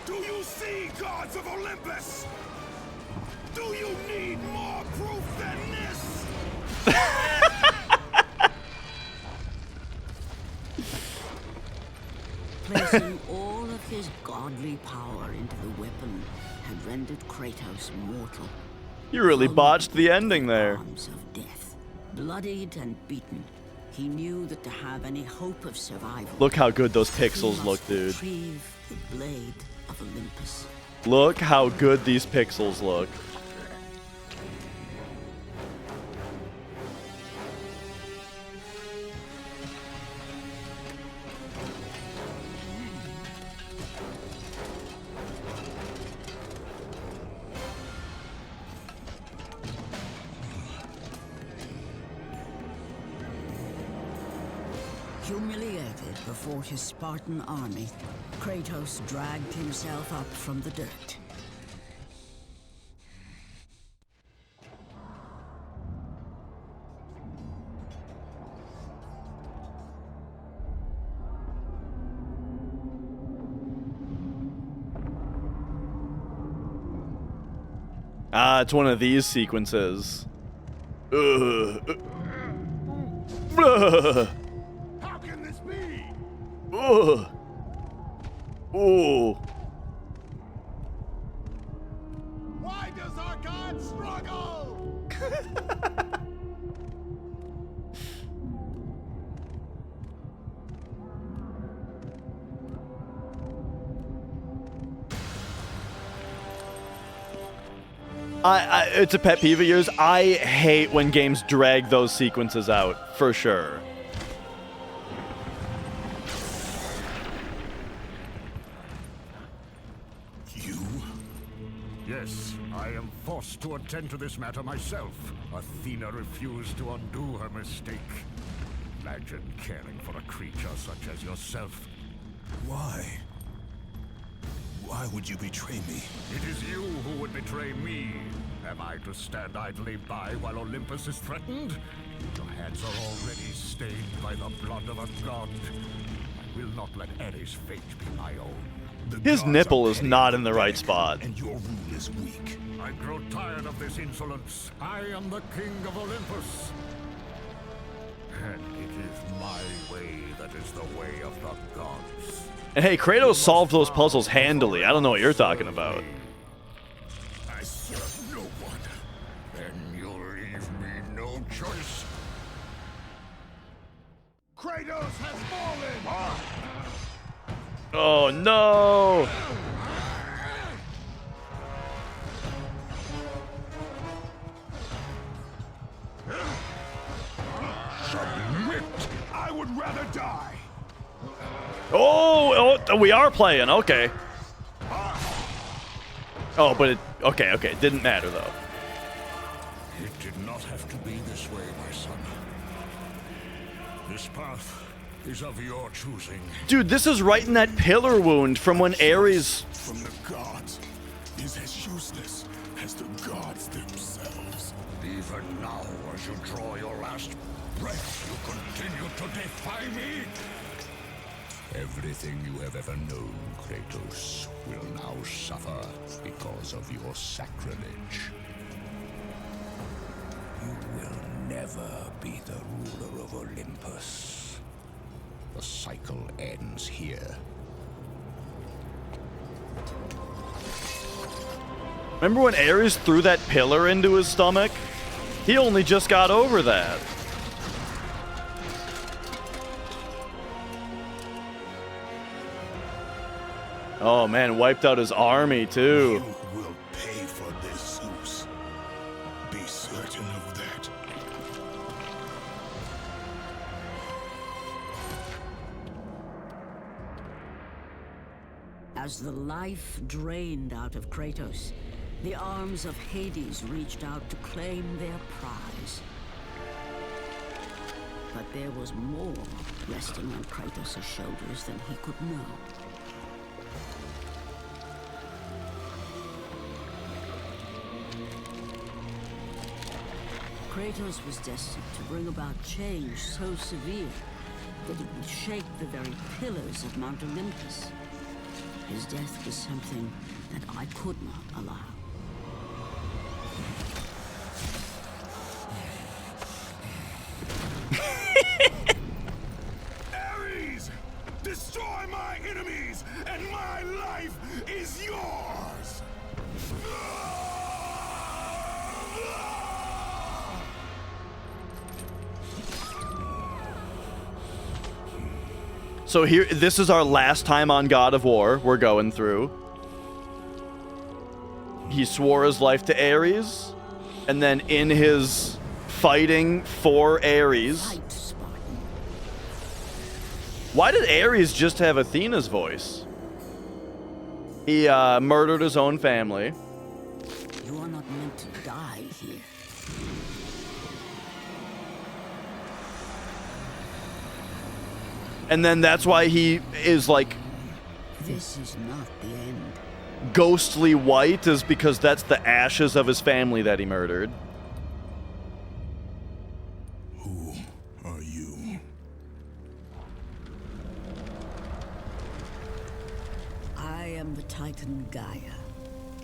Do you see, gods of Olympus? Do you need more proof than this? Placing all of his godly power into the weapon had rendered Kratos mortal. You really botched the ending there. Arms of death, bloodied and beaten, he knew that to have any hope of survival, Look how good those he pixels must look, dude. retrieve the blade of Olympus. Look how good these pixels look. Humiliated before his Spartan army, Kratos dragged himself up from the dirt. Ah, it's one of these sequences. Ugh. Ugh. How can this be? Ugh. Ooh. Why does our god struggle? It's a pet peeve of yours. I hate when games drag those sequences out, for sure. You? Yes, I am forced to attend to this matter myself. Athena refused to undo her mistake. Imagine caring for a creature such as yourself. Why? Why would you betray me? It is you who would betray me. Am I to stand idly by while Olympus is threatened? Your hands are already stained by the blood of a god. I will not let Ares' fate be my own. The His gods nipple are is petty not and in the right pathetic, spot. And your rule is weak. I grow tired of this insolence. I am the king of Olympus. And it is my way that is the way of the gods. And hey, Kratos solved those puzzles handily. I don't know what you're talking about. I serve no one. Then you'll leave me no choice. Kratos has fallen! Oh no! Submit! I would rather die! Oh, we are playing. Okay. Oh, but it. Okay, it didn't matter though. It did not have to be this way, my son. This path is of your choosing. Dude, this is right in that pillar wound from when Ares. From the gods is as useless as the gods themselves. Even now, as you draw your last breath, you continue to defy me? Everything you have ever known, Kratos, will now suffer because of your sacrilege. You will never be the ruler of Olympus. The cycle ends here. Remember when Ares threw that pillar into his stomach? He only just got over that. Oh man, wiped out his army too. You will pay for this, Zeus. Be certain of that. As the life drained out of Kratos, the arms of Hades reached out to claim their prize. But there was more resting on Kratos' shoulders than he could know. Kratos was destined to bring about change so severe that it would shake the very pillars of Mount Olympus. His death was something that I could not allow. Ares! Destroy my enemies, and my life is yours! So here, this is our last time on God of War we're going through. He swore his life to Ares, and then in his fighting for Ares... Fight, Spartan. Why did Ares just have Athena's voice? He murdered his own family. You are not meant to die here. And then that's why he is like This is not the end. ghostly white, is because that's the ashes of his family that he murdered. Who are you? I am the Titan Gaia,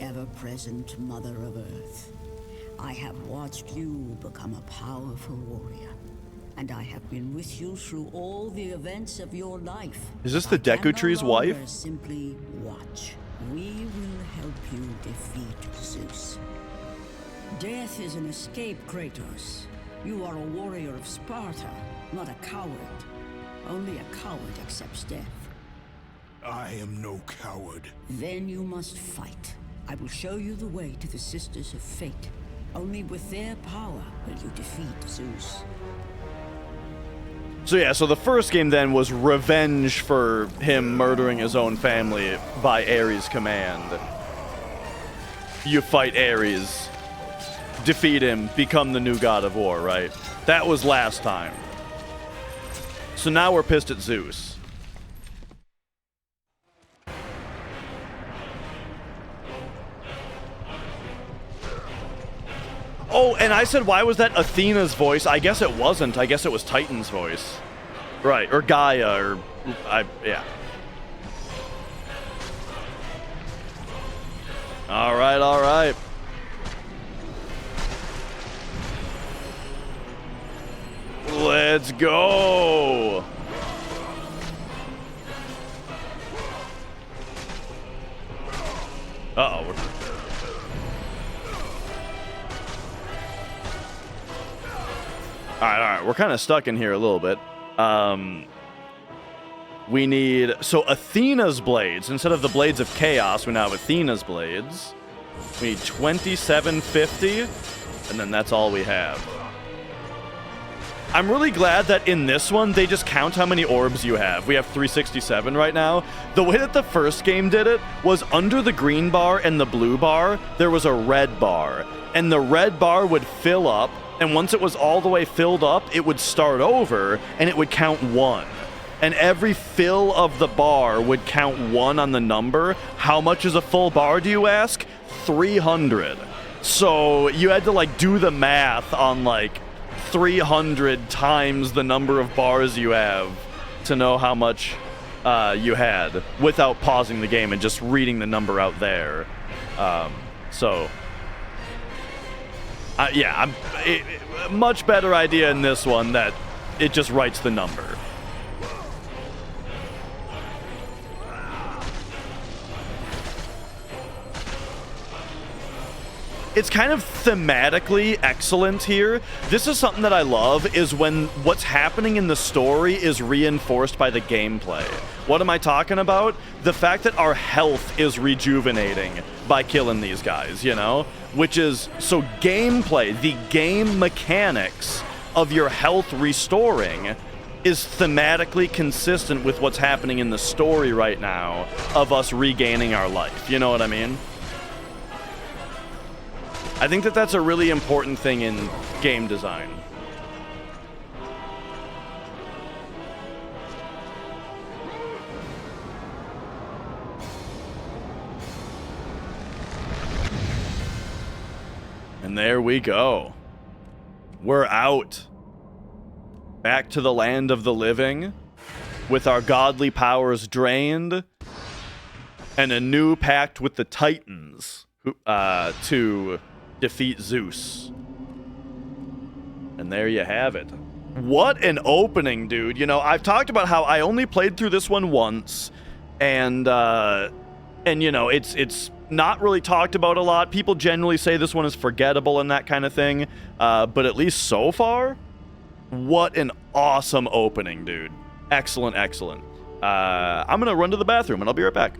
ever-present Mother of Earth. I have watched you become a powerful warrior, and I have been with you through all the events of your life. Is this the I can Deku no Tree's longer wife? Simply watch. We will help you defeat Zeus. Death is an escape, Kratos. You are a warrior of Sparta, not a coward. Only a coward accepts death. I am no coward. Then you must fight. I will show you the way to the Sisters of Fate. Only with their power will you defeat Zeus. So yeah, so the first game then was revenge for him murdering his own family by Ares' command. You fight Ares, defeat him, become the new God of War, right? That was last time. So now we're pissed at Zeus. Oh, and I said, why was that Athena's voice? I guess it wasn't. I guess it was Titan's voice. Right, or Gaia, or... yeah. Alright, alright. Let's go! Uh-oh, we're... Alright, we're kind of stuck in here a little bit. We need... So, Athena's blades. Instead of the blades of chaos, we now have Athena's blades. We need 2750, and then that's all we have. I'm really glad that in this one, they just count how many orbs you have. We have 367 right now. The way that the first game did it was under the green bar and the blue bar, there was a red bar. And the red bar would fill up, and once it was all the way filled up, it would start over, and it would count 1. And every fill of the bar would count 1 on the number. How much is a full bar, do you ask? 300. So you had to, like, do the math on, like, 300 times the number of bars you have to know how much you had without pausing the game and just reading the number out there. Yeah, much better idea in this one that it just writes the number. It's kind of thematically excellent here. This is something that I love, is when what's happening in the story is reinforced by the gameplay. What am I talking about? The fact that our health is rejuvenating by killing these guys, you know? Which is, so gameplay, the game mechanics of your health restoring is thematically consistent with what's happening in the story right now of us regaining our life. You know what I mean? I think that that's a really important thing in game design. And there we go. We're out. Back to the land of the living, with our godly powers drained, and a new pact with the Titans to defeat Zeus. And there you have it. What an opening, dude. You know, I've talked about how I only played through this one once, and you know, it's not really talked about a lot. People generally say this one is forgettable and that kind of thing, but at least so far, what an awesome opening, dude. Excellent, excellent. I'm gonna run to the bathroom, and I'll be right back.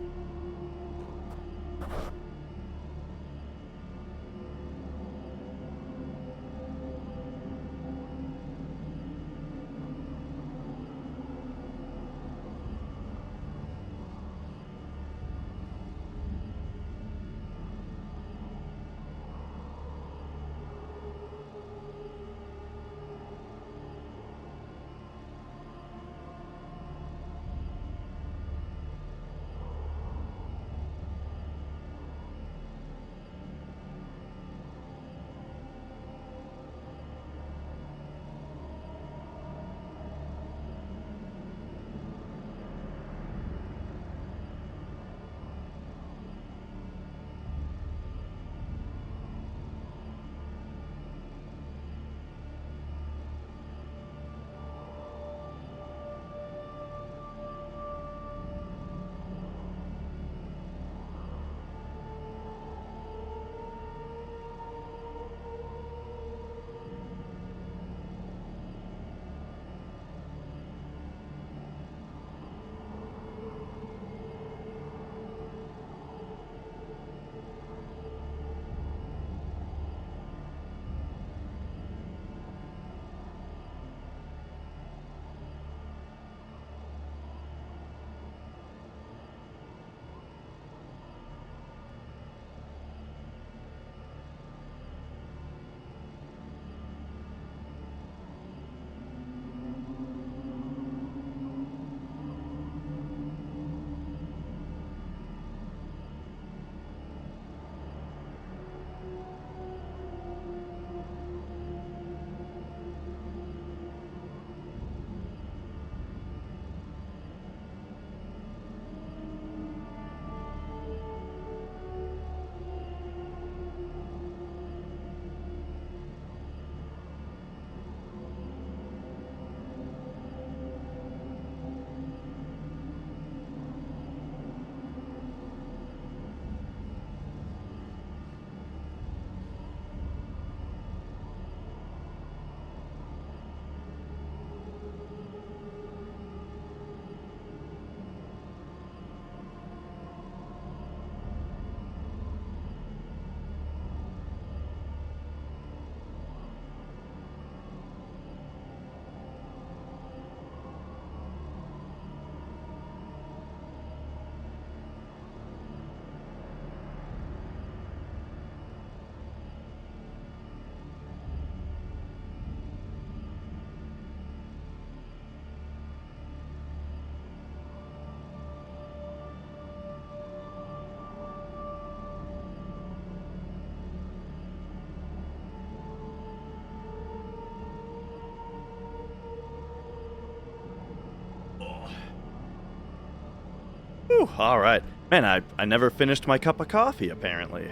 Whew, all right. Man, I never finished my cup of coffee, apparently.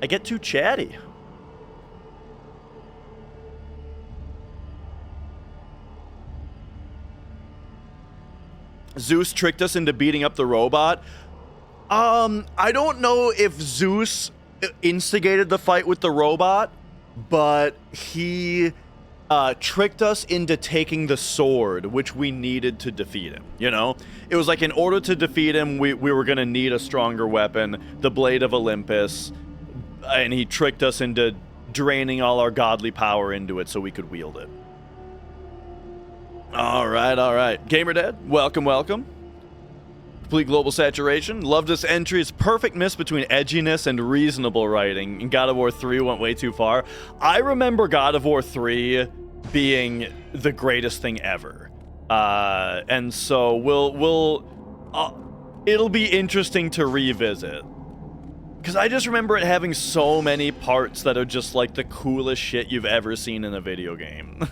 I get too chatty. Zeus tricked us into beating up the robot. I don't know if Zeus instigated the fight with the robot, but he tricked us into taking the sword, which we needed to defeat him, you know? It was like, in order to defeat him, we were going to need a stronger weapon, the Blade of Olympus, and he tricked us into draining all our godly power into it so we could wield it. All right. GamerDad, welcome. Complete global saturation. Love this entry. It's perfect mix between edginess and reasonable writing. And God of War 3 went way too far. I remember God of War 3 being the greatest thing ever. And so it'll be interesting to revisit. Because I just remember it having so many parts that are just like the coolest shit you've ever seen in a video game.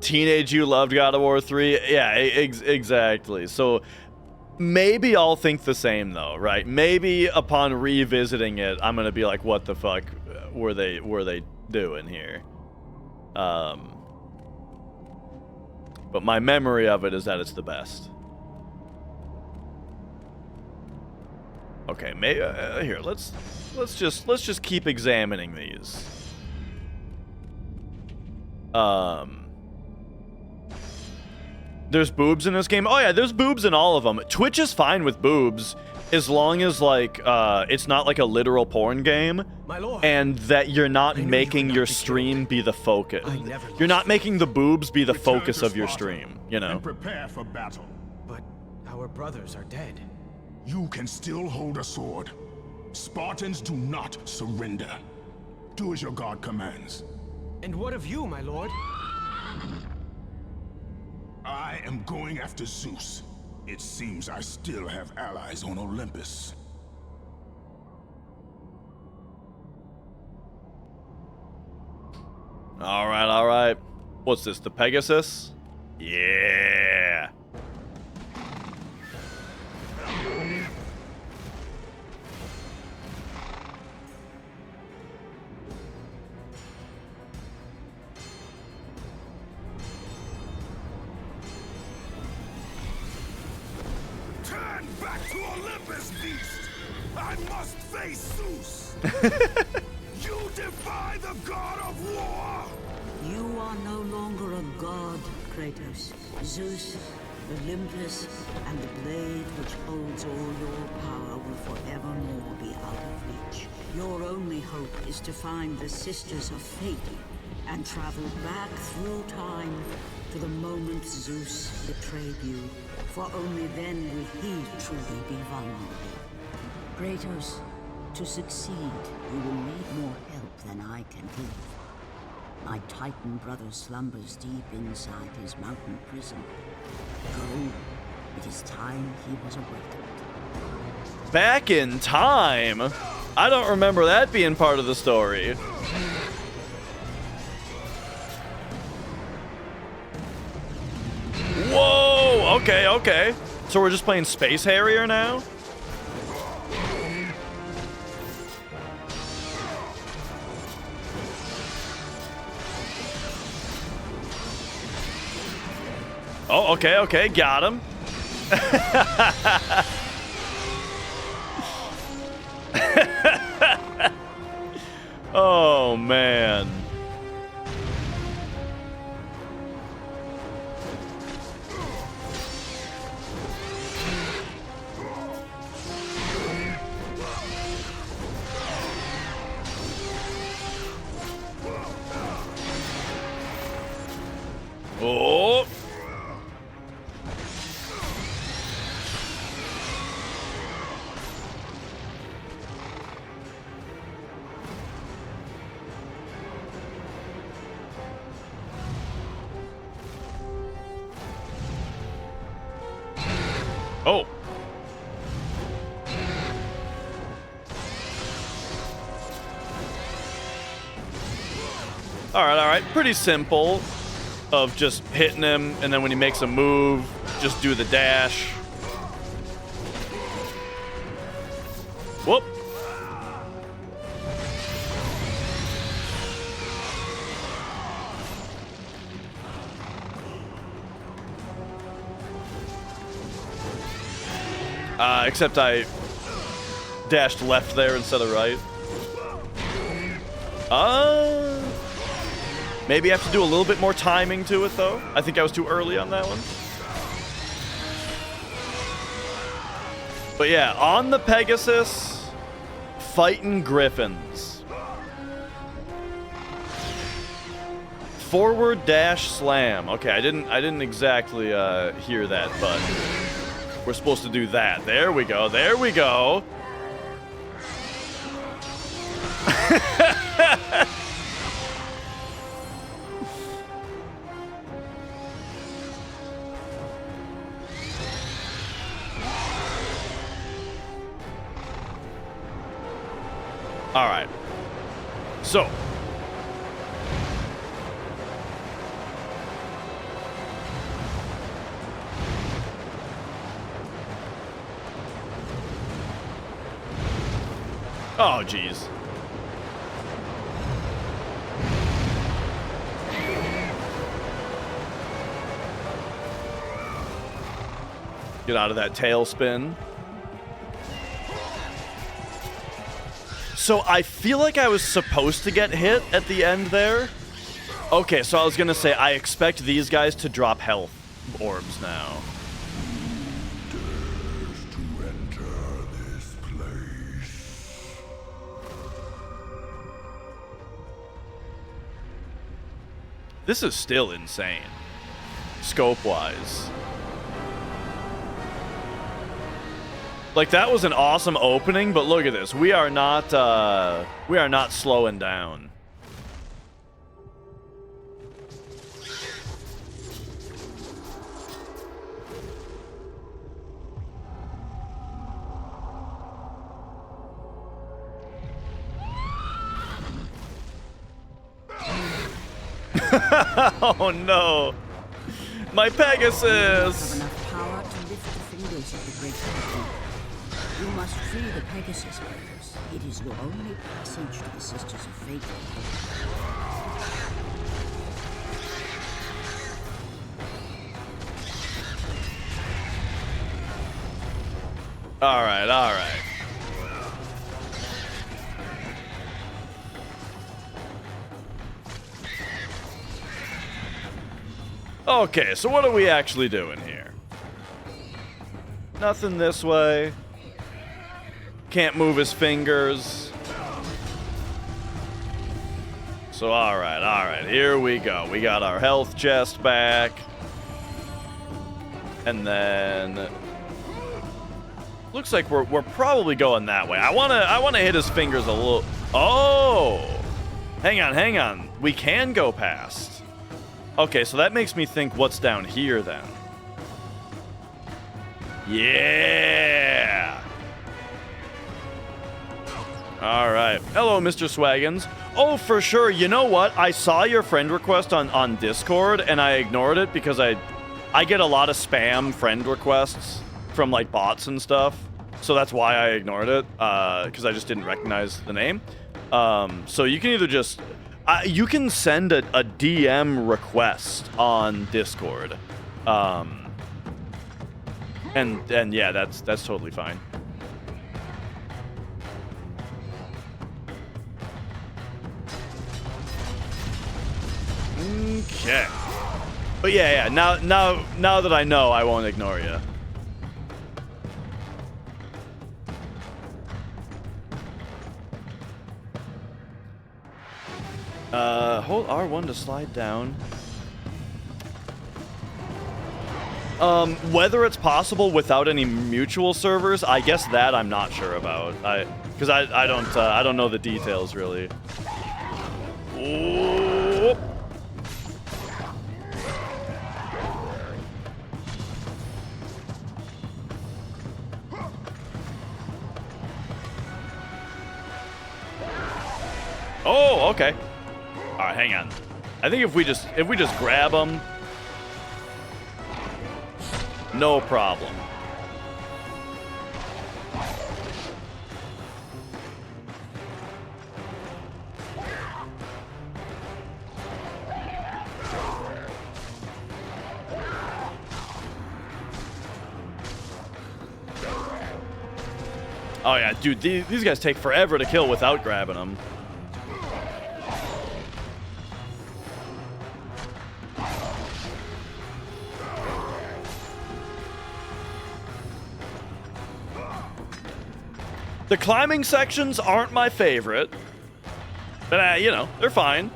Teenage you loved God of War 3? Yeah, exactly. So maybe I'll think the same though, right? Maybe upon revisiting it, I'm gonna be like, what the fuck were they doing here? But my memory of it is that it's the best. Okay, here, let's just keep examining these. There's boobs in this game. Oh yeah, there's boobs in all of them. Twitch is fine with boobs as long as like it's not like a literal porn game, My lord. and that you're not I knew you making would your not be stream killed. be the focus. I never You're not lost making the boobs be the Return focus to of your Sparta stream, you know. And prepare for battle. But our brothers are dead. You can still hold a sword. Spartans do not surrender. Do as your god commands. And what of you, my lord? I am going after Zeus. It seems I still have allies on Olympus. All right. What's this, the Pegasus? Yeah. Turn back to Olympus, beast! I must face Zeus! You defy the god of war! You are no longer a god, Kratos. Zeus, Olympus, and the blade which holds all your power will forevermore be out of reach. Your only hope is to find the Sisters of Fate and travel back through time to the moment Zeus betrayed you, for only then will he truly be vulnerable. Kratos, to succeed, you will need more help than I can give. My Titan brother slumbers deep inside his mountain prison. Go. It is time he was awakened. Back in time? I don't remember that being part of the story. Whoa! Okay. So we're just playing Space Harrier now? Oh, okay, got him. Oh, man. Oh. Oh. All right. Pretty simple of just hitting him, and then when he makes a move, just do the dash. Whoop. Except I dashed left there instead of right. Maybe I have to do a little bit more timing to it, though. I think I was too early on that one. But yeah, on the Pegasus, fighting griffins. Forward dash slam. Okay, I didn't exactly hear that, but we're supposed to do that. There we go. All right. So. Oh, jeez. Get out of that tailspin. So I feel like I was supposed to get hit at the end there. Okay, so I was gonna say, I expect these guys to drop health orbs now. To enter this place. This is still insane, scope-wise. Like, that was an awesome opening, but look at this. We are not slowing down. Oh no! My Pegasus! Have enough power to lift the fingers of the great Titan. You must free the Pegasus brothers. It is your only passage to the Sisters of Fate. All right, all right. Okay, so what are we actually doing here? Nothing this way. Can't move his fingers. So, all right, here we go. We got our health chest back. And then looks like we're probably going that way. I wanna hit his fingers a little. Oh! Hang on. We can go past. Okay, so that makes me think what's down here then. Yeah! All right. Hello, Mr. Swaggins. Oh, for sure. You know what? I saw your friend request on Discord, and I ignored it because I get a lot of spam friend requests from, like, bots and stuff. So that's why I ignored it, because I just didn't recognize the name. So you can either just... you can send a DM request on Discord. And yeah, that's totally fine. Okay. But yeah, now that I know, I won't ignore you. Hold R1 to slide down. Whether it's possible without any mutual servers, I guess that I'm not sure about. Because I don't know the details really. Ooh. Oh, okay. All right, hang on. I think if we just grab them, no problem. Oh yeah, dude, these guys take forever to kill without grabbing them. The climbing sections aren't my favorite, but you know, they're fine.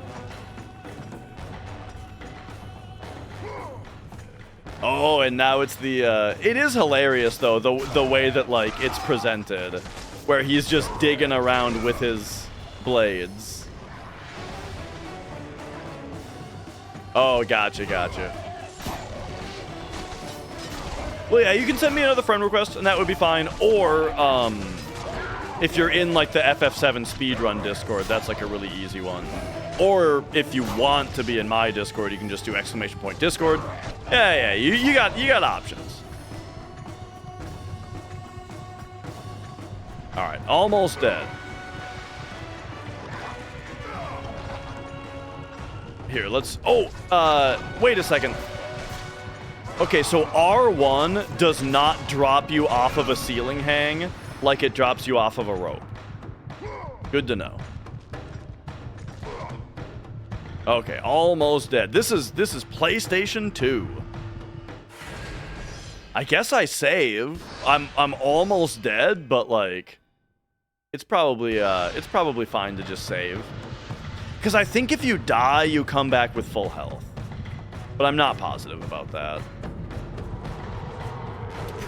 Oh, and now it's the, it is hilarious though, the way that like it's presented, where he's just digging around with his blades. Oh, gotcha. Well, yeah, you can send me another friend request, and that would be fine. Or, if you're in like the FF7 speedrun Discord, that's like a really easy one. Or if you want to be in my Discord, you can just do !Discord. Yeah, you got options. All right, almost dead. Here, let's... Oh, wait a second. Okay, so R1 does not drop you off of a ceiling hang like it drops you off of a rope. Good to know. Okay, almost dead. This is PlayStation 2. I guess I save. I'm almost dead, but like it's probably fine to just save. Cuz I think if you die, you come back with full health. But I'm not positive about that.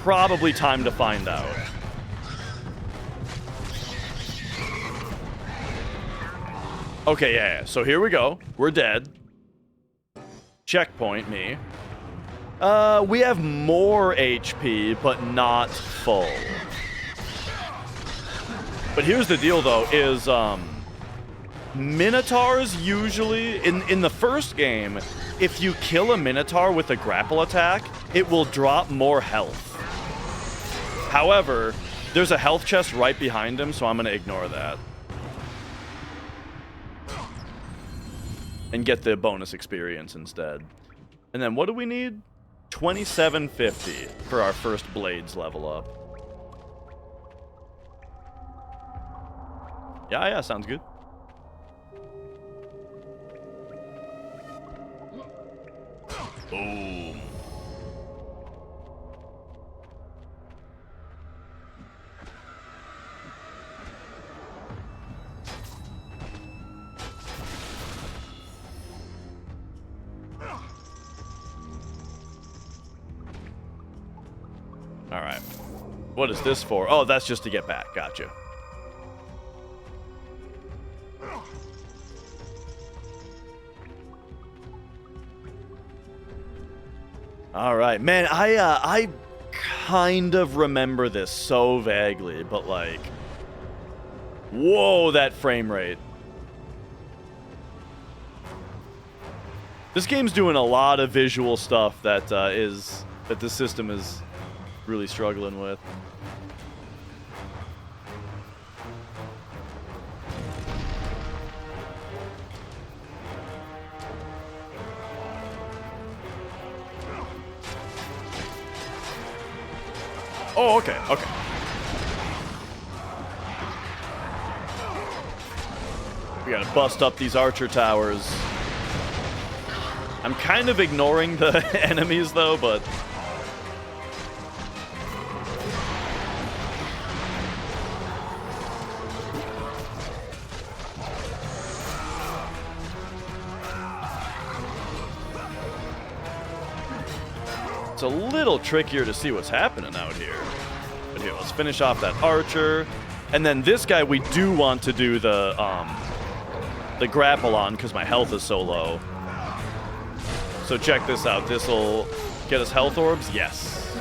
Probably time to find out. Okay, yeah. So here we go. We're dead. Checkpoint me. We have more HP, but not full. But here's the deal, though, is Minotaurs usually, in the first game, if you kill a Minotaur with a grapple attack, it will drop more health. However, there's a health chest right behind him, so I'm going to ignore that. And get the bonus experience instead. And then what do we need? 2750 for our first Blades level up. Yeah, sounds good. Boom. All right. What is this for? Oh, that's just to get back. Gotcha. All right, man. I kind of remember this so vaguely, but like, whoa, that frame rate. This game's doing a lot of visual stuff that the system is really struggling with. Oh, okay. We gotta bust up these archer towers. I'm kind of ignoring the enemies though, but it's a little trickier to see what's happening out here. But here, let's finish off that archer. And then this guy we do want to do the grapple on because my health is so low. So check this out. This'll get us health orbs. Yes.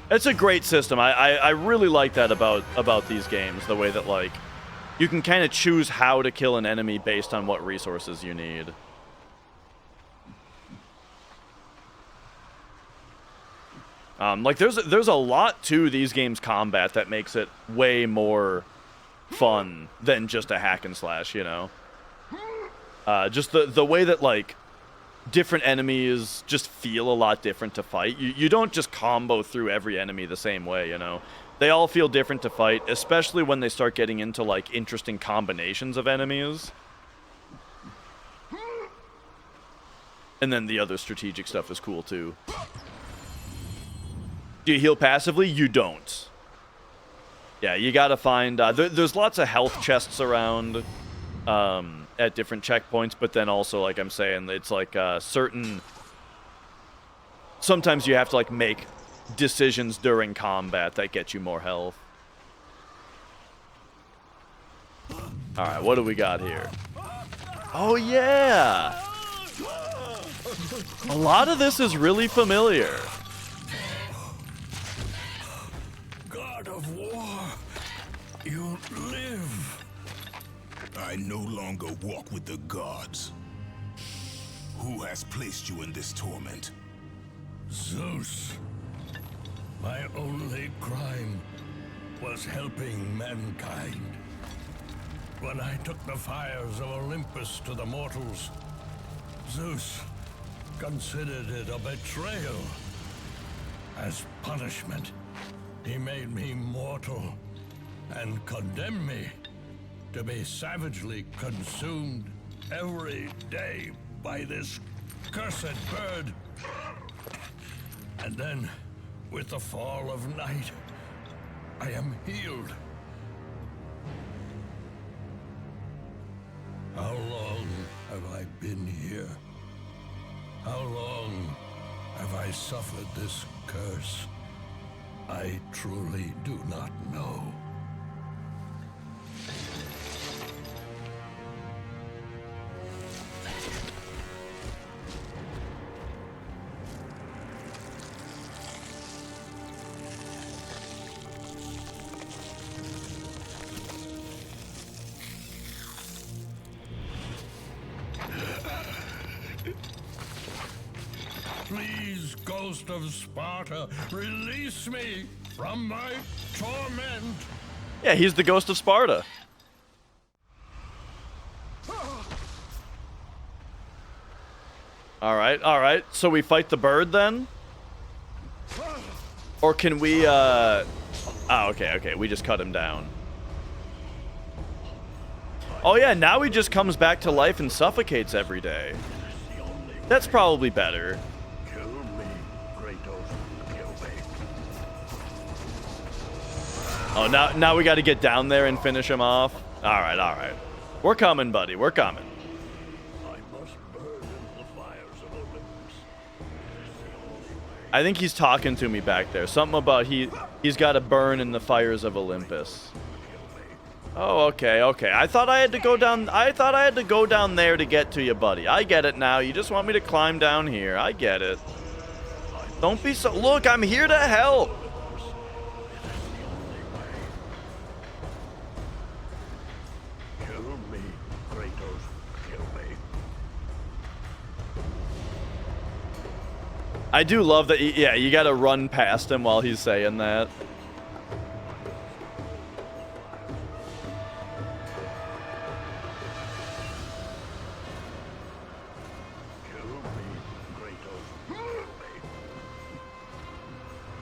It's a great system. I really like that about these games. The way that like you can kind of choose how to kill an enemy based on what resources you need. Like there's a lot to these games' combat that makes it way more fun than just a hack and slash, you know. Just the way that like different enemies just feel a lot different to fight. You don't just combo through every enemy the same way, you know. They all feel different to fight, especially when they start getting into like interesting combinations of enemies. And then the other strategic stuff is cool too. Do you heal passively? You don't. Yeah, you gotta find... there's lots of health chests around at different checkpoints, but then also, like I'm saying, it's like certain... Sometimes you have to like make decisions during combat that get you more health. Alright, what do we got here? Oh, yeah! A lot of this is really familiar. god of war, you live. I no longer walk with the gods. Who has placed you in this torment? Zeus. My only crime was helping mankind. When I took the fires of Olympus to the mortals, Zeus considered it a betrayal. As punishment, he made me mortal and condemned me to be savagely consumed every day by this cursed bird. And then, with the fall of night, I am healed. How long have I been here? How long have I suffered this curse? I truly do not know. Please, Ghost of Sparta, release me from my torment. Yeah, he's the ghost of Sparta. All right. So we fight the bird then? Or can we, Oh, okay. We just cut him down. Oh yeah, now he just comes back to life and suffocates every day. That's probably better. Kill me, Kratos. Kill me. Oh, now we got to get down there and finish him off. All right. We're coming, buddy. We're coming. I must burn in the fires of Olympus. I think he's talking to me back there. Something about he's got to burn in the fires of Olympus. Oh, okay. I thought I had to go down. I thought I had to go down there to get to you, buddy. I get it now. You just want me to climb down here. I get it. Don't be so. Look, I'm here to help. Kill me, Kratos. Kill me. I do love that. Yeah, you got to run past him while he's saying that.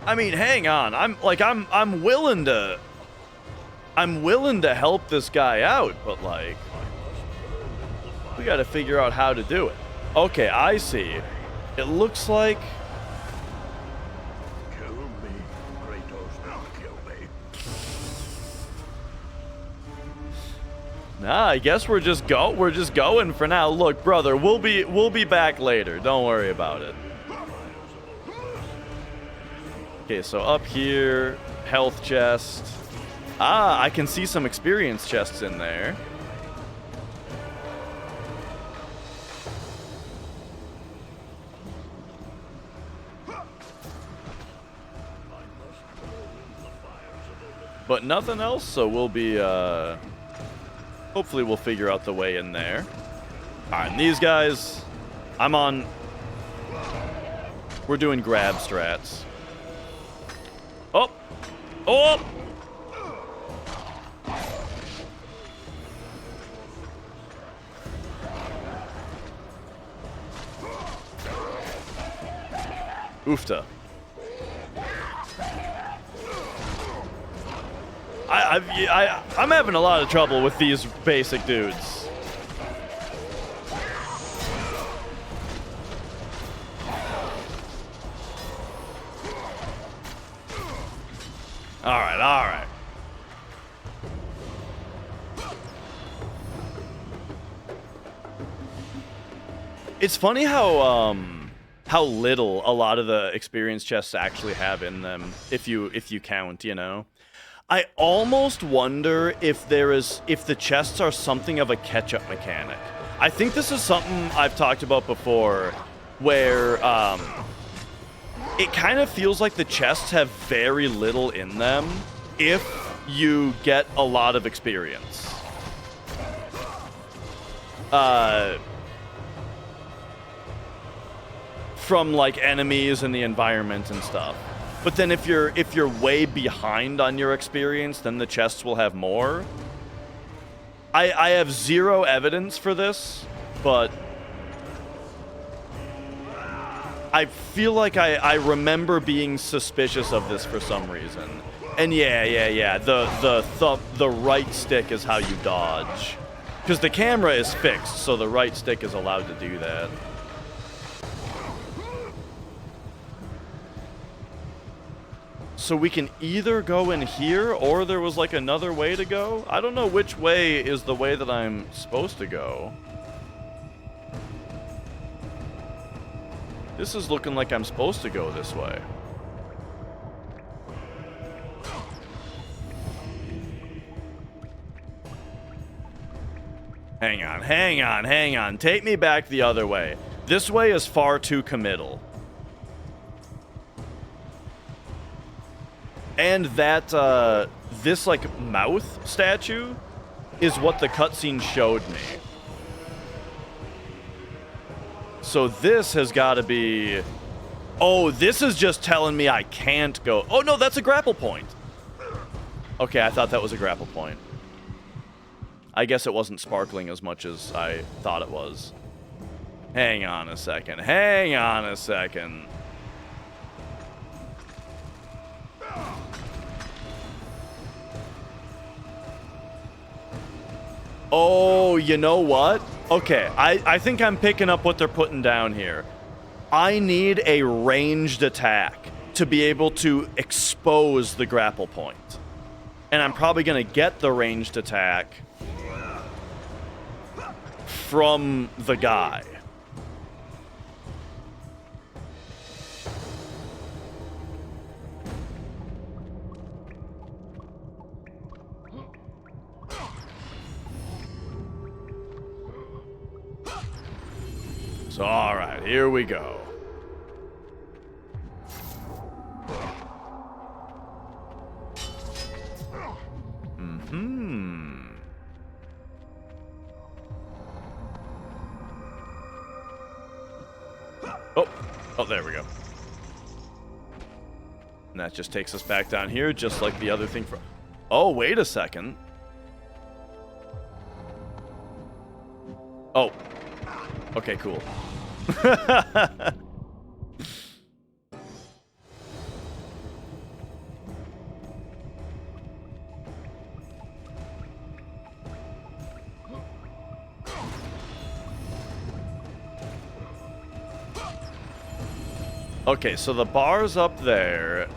I mean, hang on. I'm willing to help this guy out, but like we got to figure out how to do it. Okay, I see. It looks like Kill me, Kratos. Now kill me. Nah, I guess we're just going for now. Look, brother, we'll be back later. Don't worry about it. Okay, so up here, health chest. Ah, I can see some experience chests in there. But nothing else, so we'll be, hopefully we'll figure out the way in there. Alright, and these guys, we're doing grab strats. Oh! Oh! Oofta. I'm having a lot of trouble with these basic dudes. All right. It's funny how little a lot of the experience chests actually have in them, if you count, you know. I almost wonder if the chests are something of a catch-up mechanic. I think this is something I've talked about before, where it kind of feels like the chests have very little in them, if you get a lot of experience. From like enemies and the environment and stuff. But then if you're way behind on your experience, then the chests will have more. I have zero evidence for this, but I feel like I remember being suspicious of this for some reason. And yeah. The right stick is how you dodge. Because the camera is fixed, so the right stick is allowed to do that. So we can either go in here, or there was like another way to go? I don't know which way is the way that I'm supposed to go. This is looking like I'm supposed to go this way. Hang on. Take me back the other way. This way is far too committal. And that, this, like, mouth statue is what the cutscene showed me. So this has got to be... Oh, this is just telling me I can't go... Oh, no, that's a grapple point. Okay, I thought that was a grapple point. I guess it wasn't sparkling as much as I thought it was. Hang on a second. Oh, you know what? Okay, I think I'm picking up what they're putting down here. I need a ranged attack to be able to expose the grapple point. And I'm probably going to get the ranged attack from the guy. So, all right, here we go. Oh, there we go. And that just takes us back down here, just like the other thing from... Oh, wait a second. Oh. Okay, cool. Okay, so the bar's up there.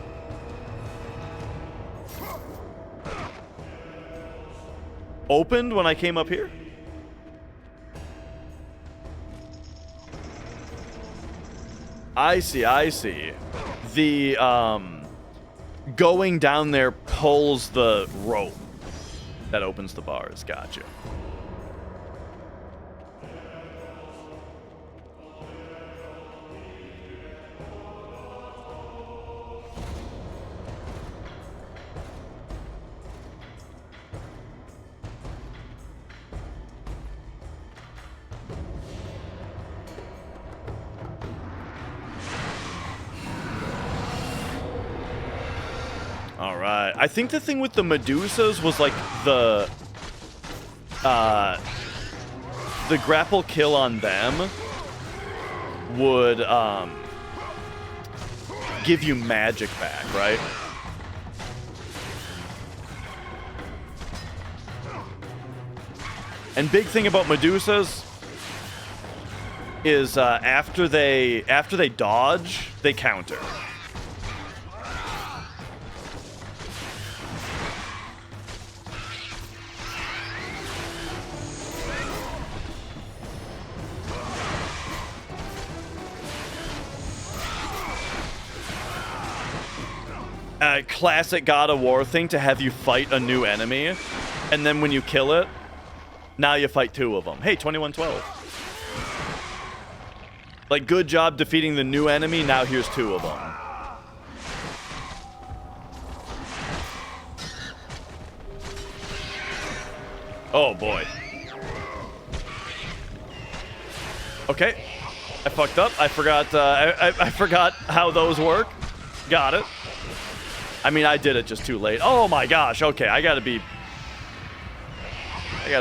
Opened when I came up here? I see. The, going down there pulls the rope that opens the bars. Gotcha. Alright, I think the thing with the Medusas was like the grapple kill on them would give you magic back, right? And big thing about Medusas is after they dodge, they counter. Classic God of War thing to have you fight a new enemy, and then when you kill it, now you fight two of them. Hey, 2112. Like, good job defeating the new enemy, now here's two of them. Oh, boy. Okay. I fucked up. I forgot, I forgot how those work. Got it. I mean, I did it just too late. Oh, my gosh. Okay, I gotta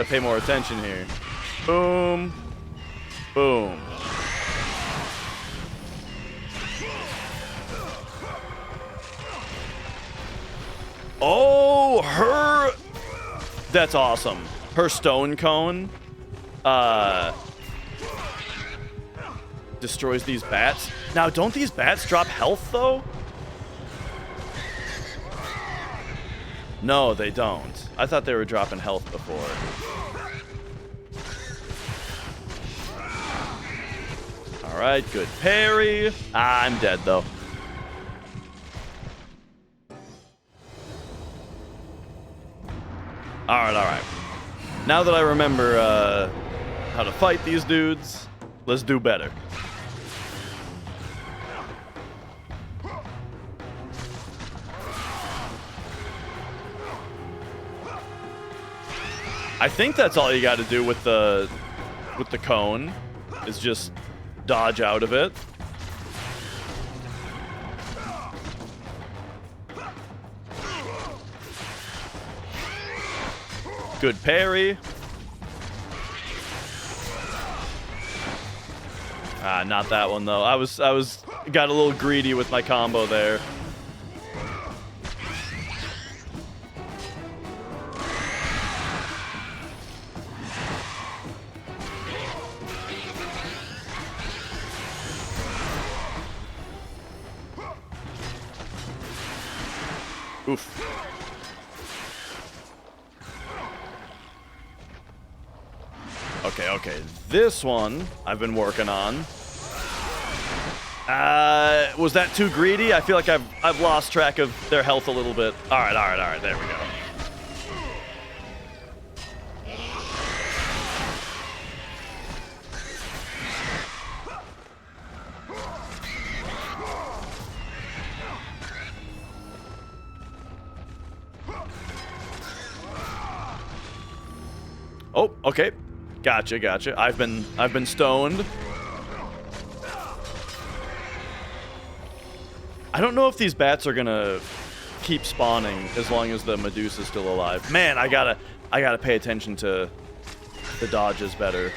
pay more attention here. Boom. Boom. Oh, her... That's awesome. Her stone cone destroys these bats. Now, don't these bats drop health, though? No, they don't. I thought they were dropping health before. All right, good parry. I'm dead, though. All right. Now that I remember how to fight these dudes, let's do better. I think that's all you got to do with the cone, is just dodge out of it. Good parry. Ah, not that one though. I was got a little greedy with my combo there. Oof. Okay. This one I've been working on. Was that too greedy? I feel like I've lost track of their health a little bit. All right. There we go. Oh, okay. Gotcha. I've been stoned. I don't know if these bats are gonna keep spawning as long as the Medusa's still alive. Man, I gotta pay attention to the dodges better.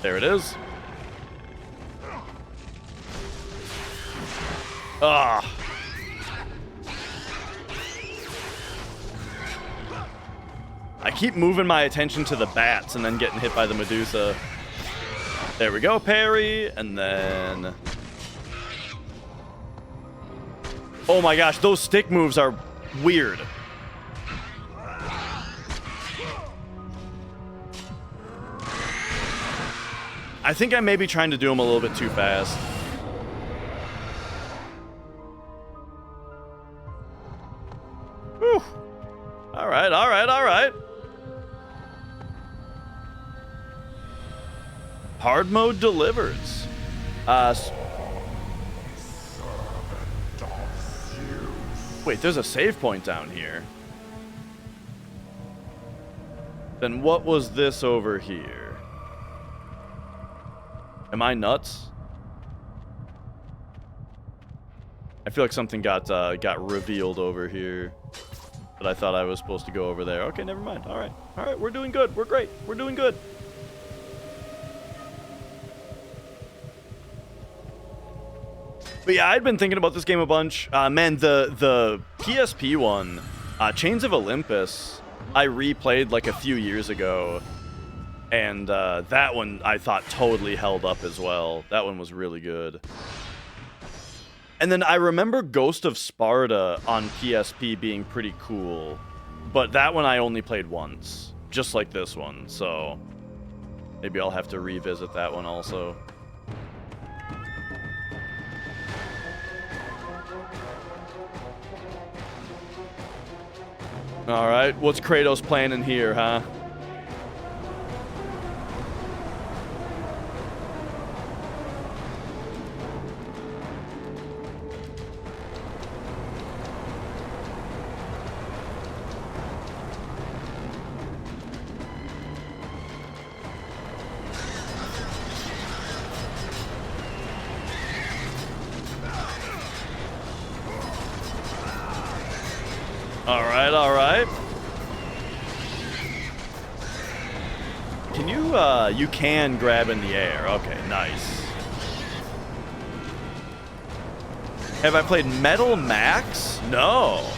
There it is. Ah. I keep moving my attention to the bats and then getting hit by the Medusa. There we go, parry, and then... Oh my gosh, those stick moves are weird. I think I may be trying to do them a little bit too fast. Whew. All right. Hard mode delivers. Wait, there's a save point down here. Then what was this over here? Am I nuts? I feel like something got revealed over here. But I thought I was supposed to go over there. Okay, never mind. All right, we're doing good. We're great. We're doing good. But yeah, I'd been thinking about this game a bunch. Man, the PSP one, Chains of Olympus, I replayed like a few years ago. And that one I thought totally held up as well. That one was really good. And then I remember Ghost of Sparta on PSP being pretty cool. But that one I only played once, just like this one. So maybe I'll have to revisit that one also. All right, what's Kratos planning here, huh? All right, all right. Can you can grab in the air. Okay, nice. Have I played Metal Max? No.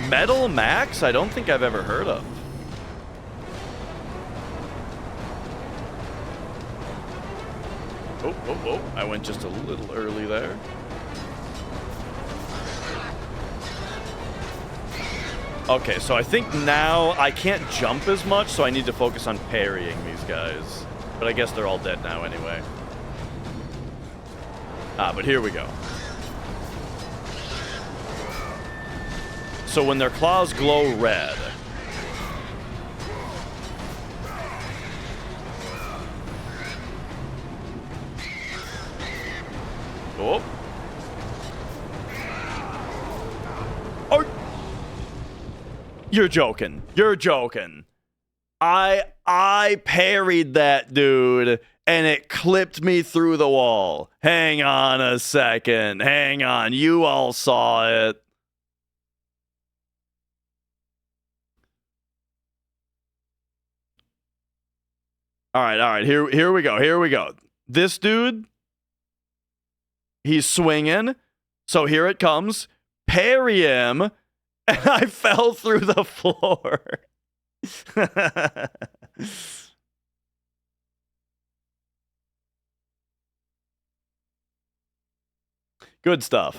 Metal Max? I don't think I've ever heard of. Oh, I went just a little early there. Okay, so I think now I can't jump as much, so I need to focus on parrying these guys. But I guess they're all dead now anyway. But here we go. So when their claws glow red... Oh. Oh. You're joking. You're joking. I parried that dude and it clipped me through the wall. Hang on a second. Hang on. You all saw it. All right. Here we go. This dude, he's swinging. So here it comes. Parry him. And I fell through the floor. Good stuff.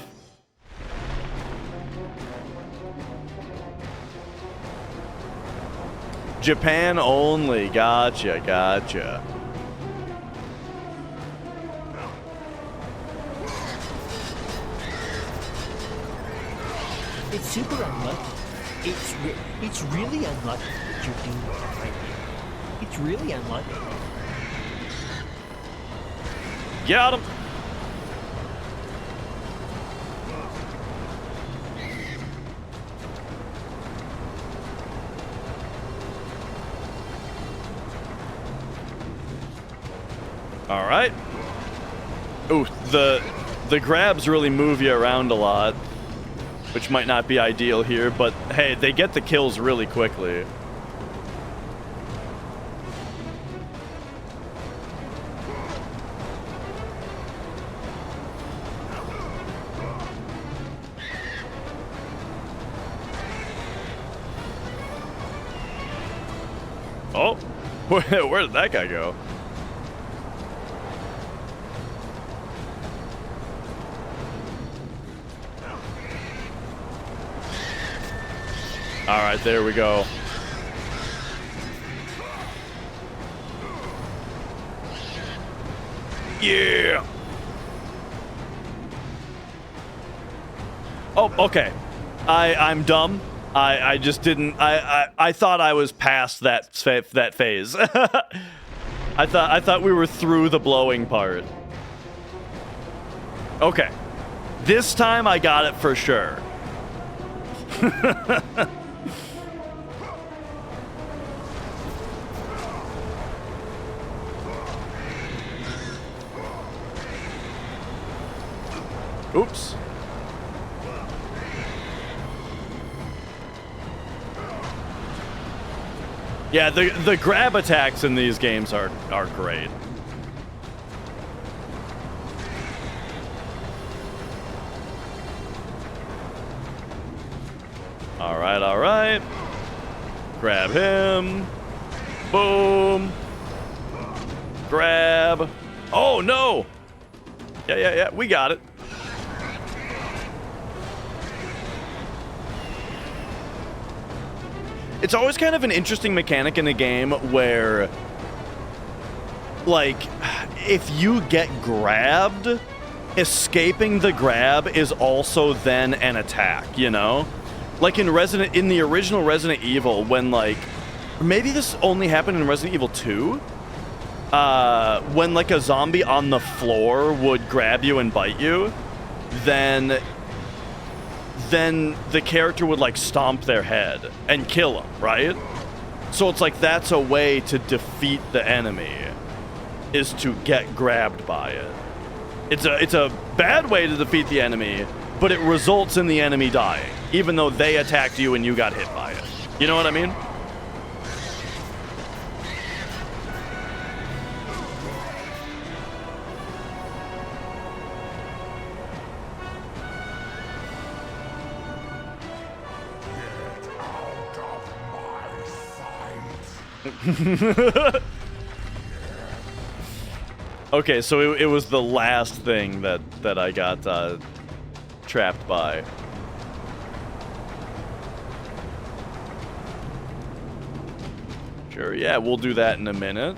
Japan only. Gotcha. It's super unlucky. It's really unlucky that you're doing that right now. It's really unlucky. Got him. All right. Ooh, the grabs really move you around a lot, which might not be ideal here, but hey, they get the kills really quickly. Oh, where did that guy go? All right, there we go. Yeah. Oh, okay. I'm dumb. I just didn't. I thought I was past that phase. I thought we were through the blowing part. Okay. This time I got it for sure. Oops. Yeah, the grab attacks in these games are great. All right. Grab him. Boom. Grab. Oh, no. Yeah. We got it. It's always kind of an interesting mechanic in a game where, like, if you get grabbed, escaping the grab is also then an attack, you know? Like in the original Resident Evil, when, like, maybe this only happened in Resident Evil 2, when, like, a zombie on the floor would grab you and bite you, then the character would, like, stomp their head and kill them, right? So it's like that's a way to defeat the enemy, is to get grabbed by it. It's a bad way to defeat the enemy, but it results in the enemy dying. even though they attacked you and you got hit by it. You know what I mean? Okay, so it was the last thing that I got trapped by. Sure, yeah, we'll do that in a minute.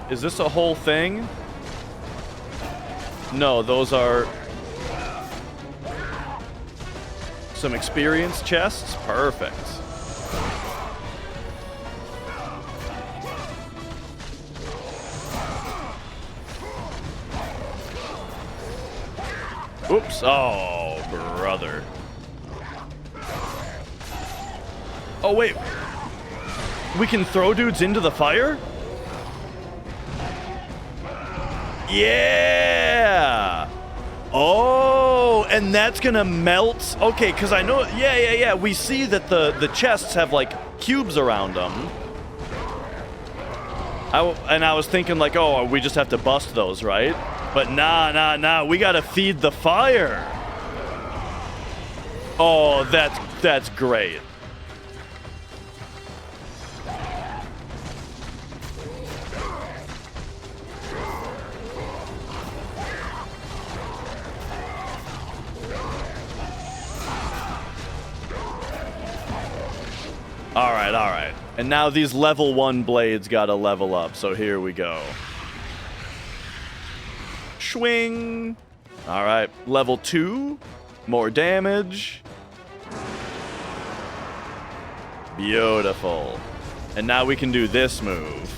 Is this a whole thing? No, those are some experience chests. Perfect. Oops. Oh, brother. Oh, wait. We can throw dudes into the fire? Yeah. Oh, and that's gonna melt. Okay, because I know. Yeah. We see that the chests have like cubes around them. I was thinking like, oh, we just have to bust those, right? But nah. We gotta feed the fire. Oh, that's great. All right. And now these level 1 blades gotta level up, so here we go. Swing. All right, level 2, more damage. Beautiful. And now we can do this move.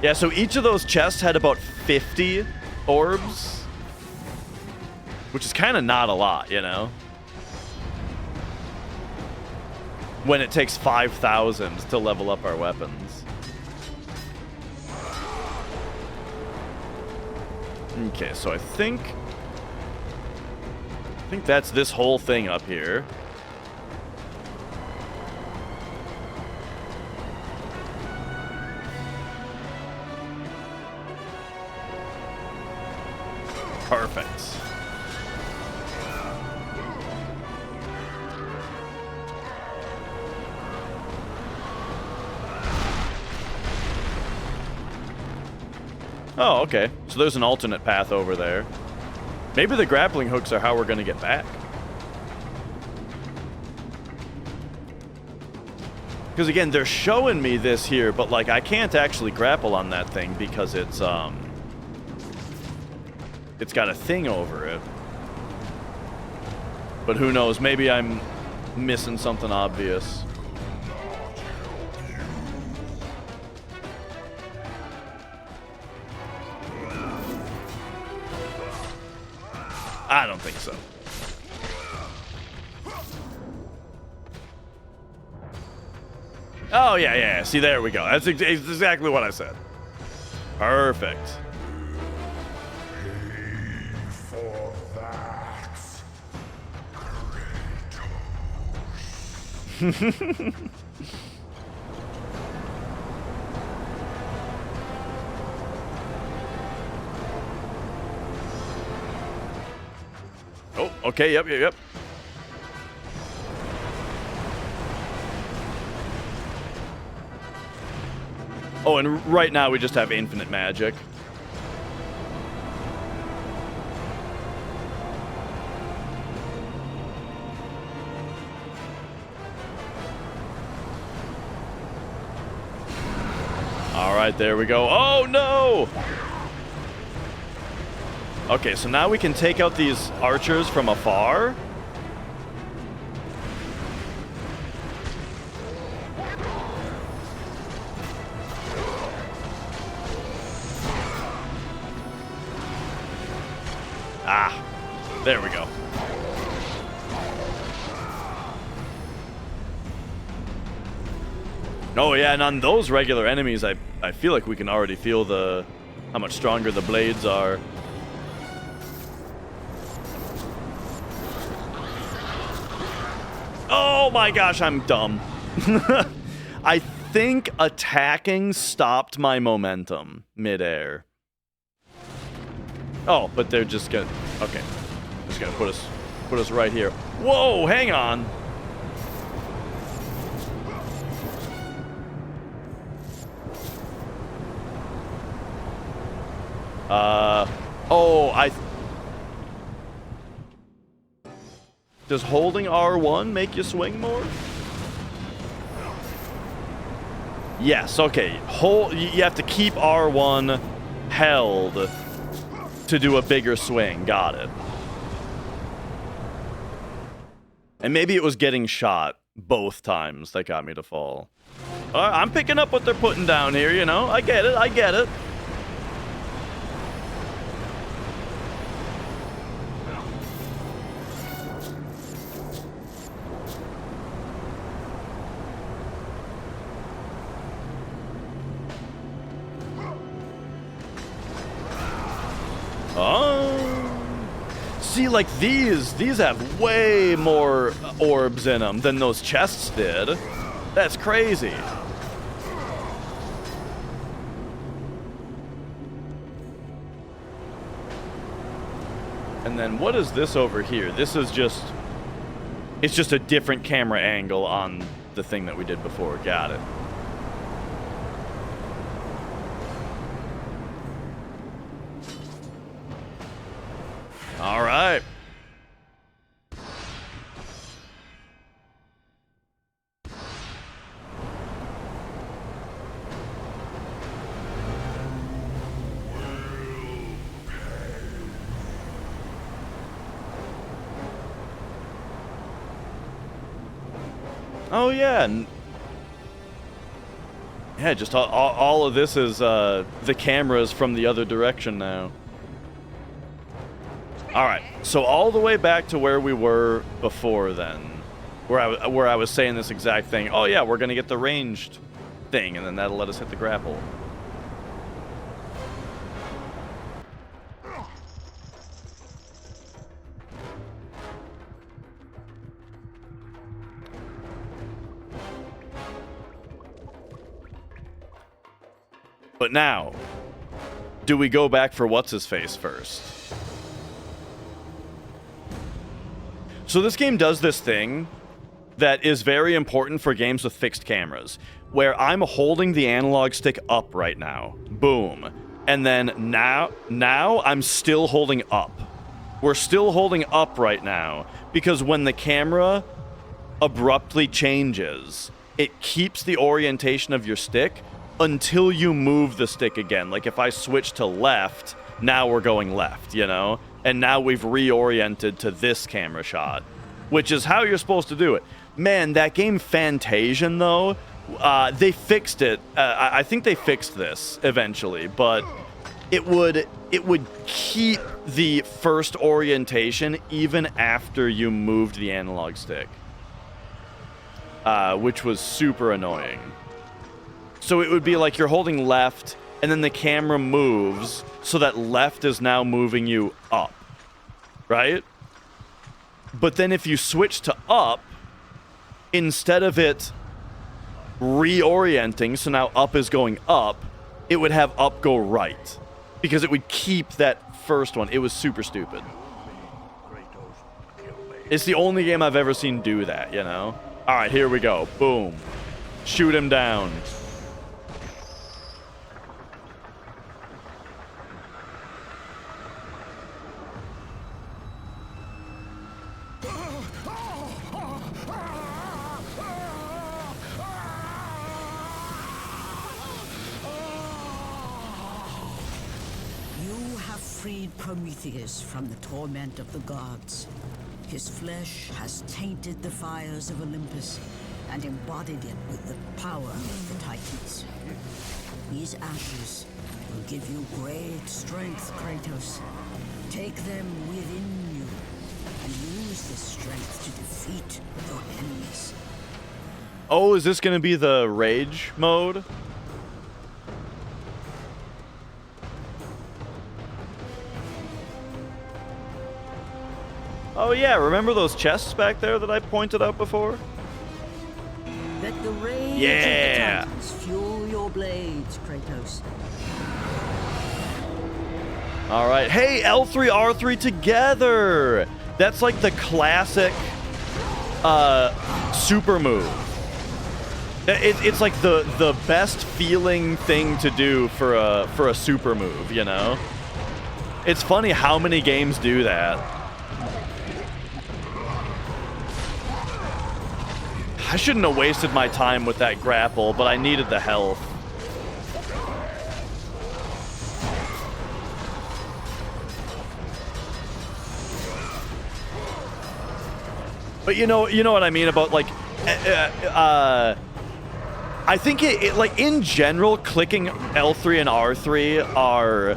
Yeah, so each of those chests had about 50 orbs, which is kind of not a lot, you know? When it takes 5,000 to level up our weapons. Okay, so I think that's this whole thing up here. Perfect. Oh, okay. So there's an alternate path over there. Maybe the grappling hooks are how we're going to get back. Because again, they're showing me this here, but like I can't actually grapple on that thing because it's got a thing over it. But who knows? Maybe I'm missing something obvious. I don't think so. Oh, yeah. See, there we go. That's exactly what I said. Perfect. For that, Kratos. Oh, okay, yep. Oh, and right now we just have infinite magic. All right, there we go. Oh, no! Okay, so now we can take out these archers from afar. There we go. Oh yeah, and on those regular enemies, I feel like we can already feel how much stronger the blades are. Oh my gosh, I'm dumb. I think attacking stopped my momentum midair. Oh, but they're just gonna... Okay. Just gonna put us right here. Whoa, hang on. Oh, does holding R1 make you swing more? Yes, okay. You have to keep R1 held to do a bigger swing. Got it. And maybe it was getting shot both times that got me to fall. I'm picking up what they're putting down here, you know? I get it, I get it. See, like these have way more orbs in them than those chests did. That's crazy. And then what is this over here? This is just... It's just a different camera angle on the thing that we did before. Got it. All right. Oh yeah. Yeah, just all of this is the cameras from the other direction now. All right, so all the way back to where we were before then, where I was saying this exact thing. Oh yeah, we're gonna get the ranged thing, and then that'll let us hit the grapple. But now, do we go back for what's-his-face first? So this game does this thing that is very important for games with fixed cameras, where I'm holding the analog stick up right now. Boom. And then now I'm still holding up. We're still holding up right now, because when the camera abruptly changes, it keeps the orientation of your stick until you move the stick again. Like if I switch to left, now we're going left, you know? And now we've reoriented to this camera shot, which is how you're supposed to do it. Man, that game Fantasian, though, they fixed it. I think they fixed this eventually, but it would keep the first orientation even after you moved the analog stick, which was super annoying. So it would be like you're holding left, and then the camera moves, so that left is now moving you up, right? But then if you switch to up, instead of it reorienting, so now up is going up, it would have up go right, because it would keep that first one. It was super stupid. It's the only game I've ever seen do that, you know? All right, here we go. Boom. Shoot him down. Freed Prometheus from the torment of the gods. His flesh has tainted the fires of Olympus and embodied it with the power of the Titans. These ashes will give you great strength, Kratos. Take them within you and use this strength to defeat your enemies. Oh, is this going to be the rage mode? Oh yeah, remember those chests back there that I pointed out before? Let the rage Yeah. of the Titans fuel your blades, Kratos. All right. Hey, L3, R3 together. That's like the classic super move. It's like the best feeling thing to do for a super move, you know? It's funny how many games do that. I shouldn't have wasted my time with that grapple, but I needed the health. But you know what I mean about like, I think it like in general, clicking L3 and R3 are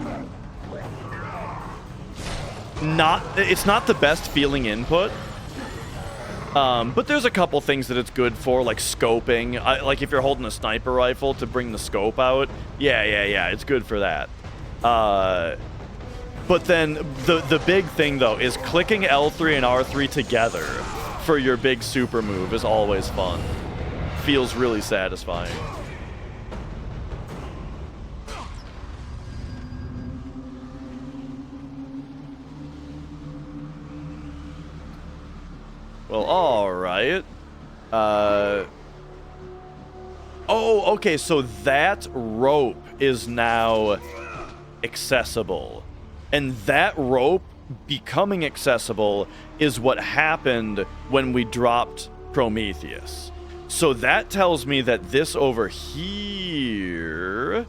it's not the best feeling input. But there's a couple things that it's good for, like scoping. Like if you're holding a sniper rifle to bring the scope out, yeah, it's good for that. But then the big thing though is clicking L3 and R3 together for your big super move is always fun. Feels really satisfying. Well, alright. Oh, okay, so that rope is now accessible. And that rope becoming accessible is what happened when we dropped Prometheus. So that tells me that this over here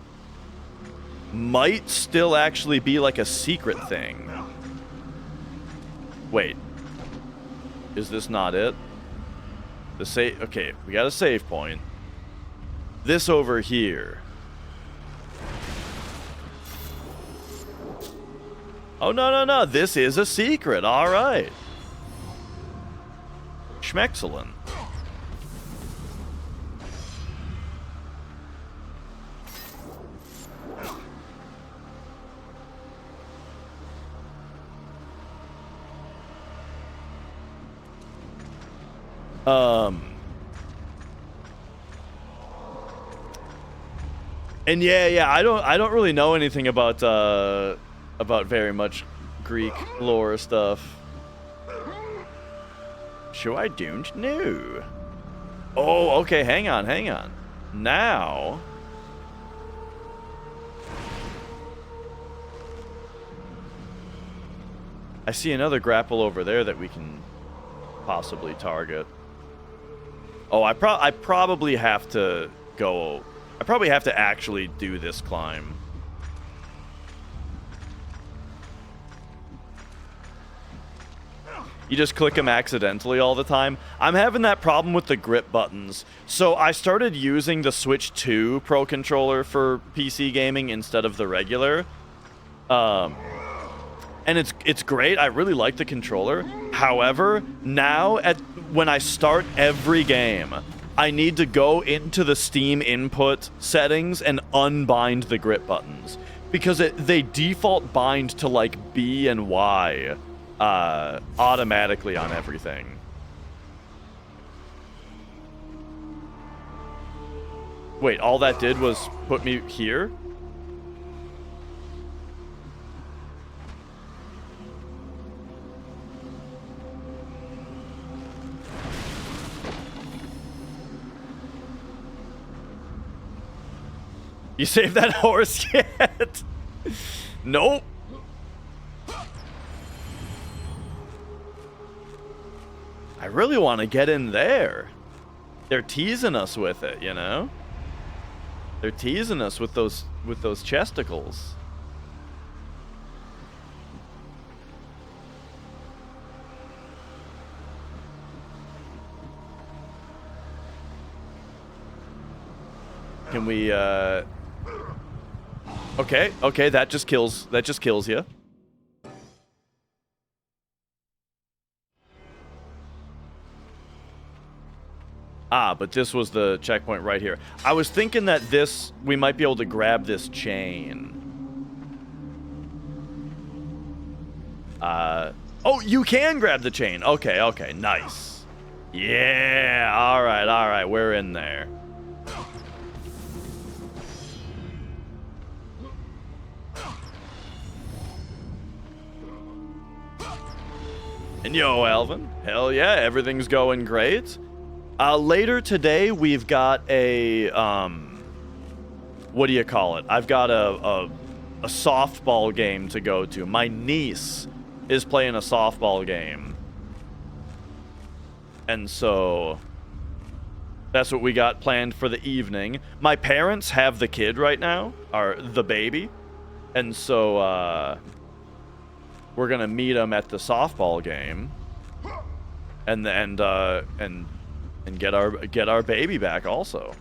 might still actually be like a secret thing. Wait. Is this not it? The save. Okay, we got a save point. This over here. Oh, no. This is a secret. All right. Schmexcellent. And yeah, I don't really know anything about very much Greek lore stuff. So I don't know. Oh, okay, hang on. Now I see another grapple over there that we can possibly target. Oh, I probably have to go. I probably have to actually do this climb. You just click them accidentally all the time. I'm having that problem with the grip buttons. So I started using the Switch 2 Pro Controller for PC gaming instead of the regular. And it's great. I really like the controller. However, now when I start every game, I need to go into the Steam input settings and unbind the grip buttons because they default bind to like B and Y automatically on everything. Wait, all that did was put me here? You saved that horse yet? Nope. I really want to get in there. They're teasing us with it, you know? They're teasing us with those chesticles. Can we Okay, that just kills you. Ah, but this was the checkpoint right here. I was thinking that we might be able to grab this chain. Oh, you can grab the chain. Okay, okay, nice. Yeah, all right, we're in there. And yo, Alvin, hell yeah, everything's going great. Later today, we've got a, what do you call it? I've got a softball game to go to. My niece is playing a softball game. And so that's what we got planned for the evening. My parents have the kid right now, or the baby. And so, we're gonna meet them at the softball game. And get our baby back also.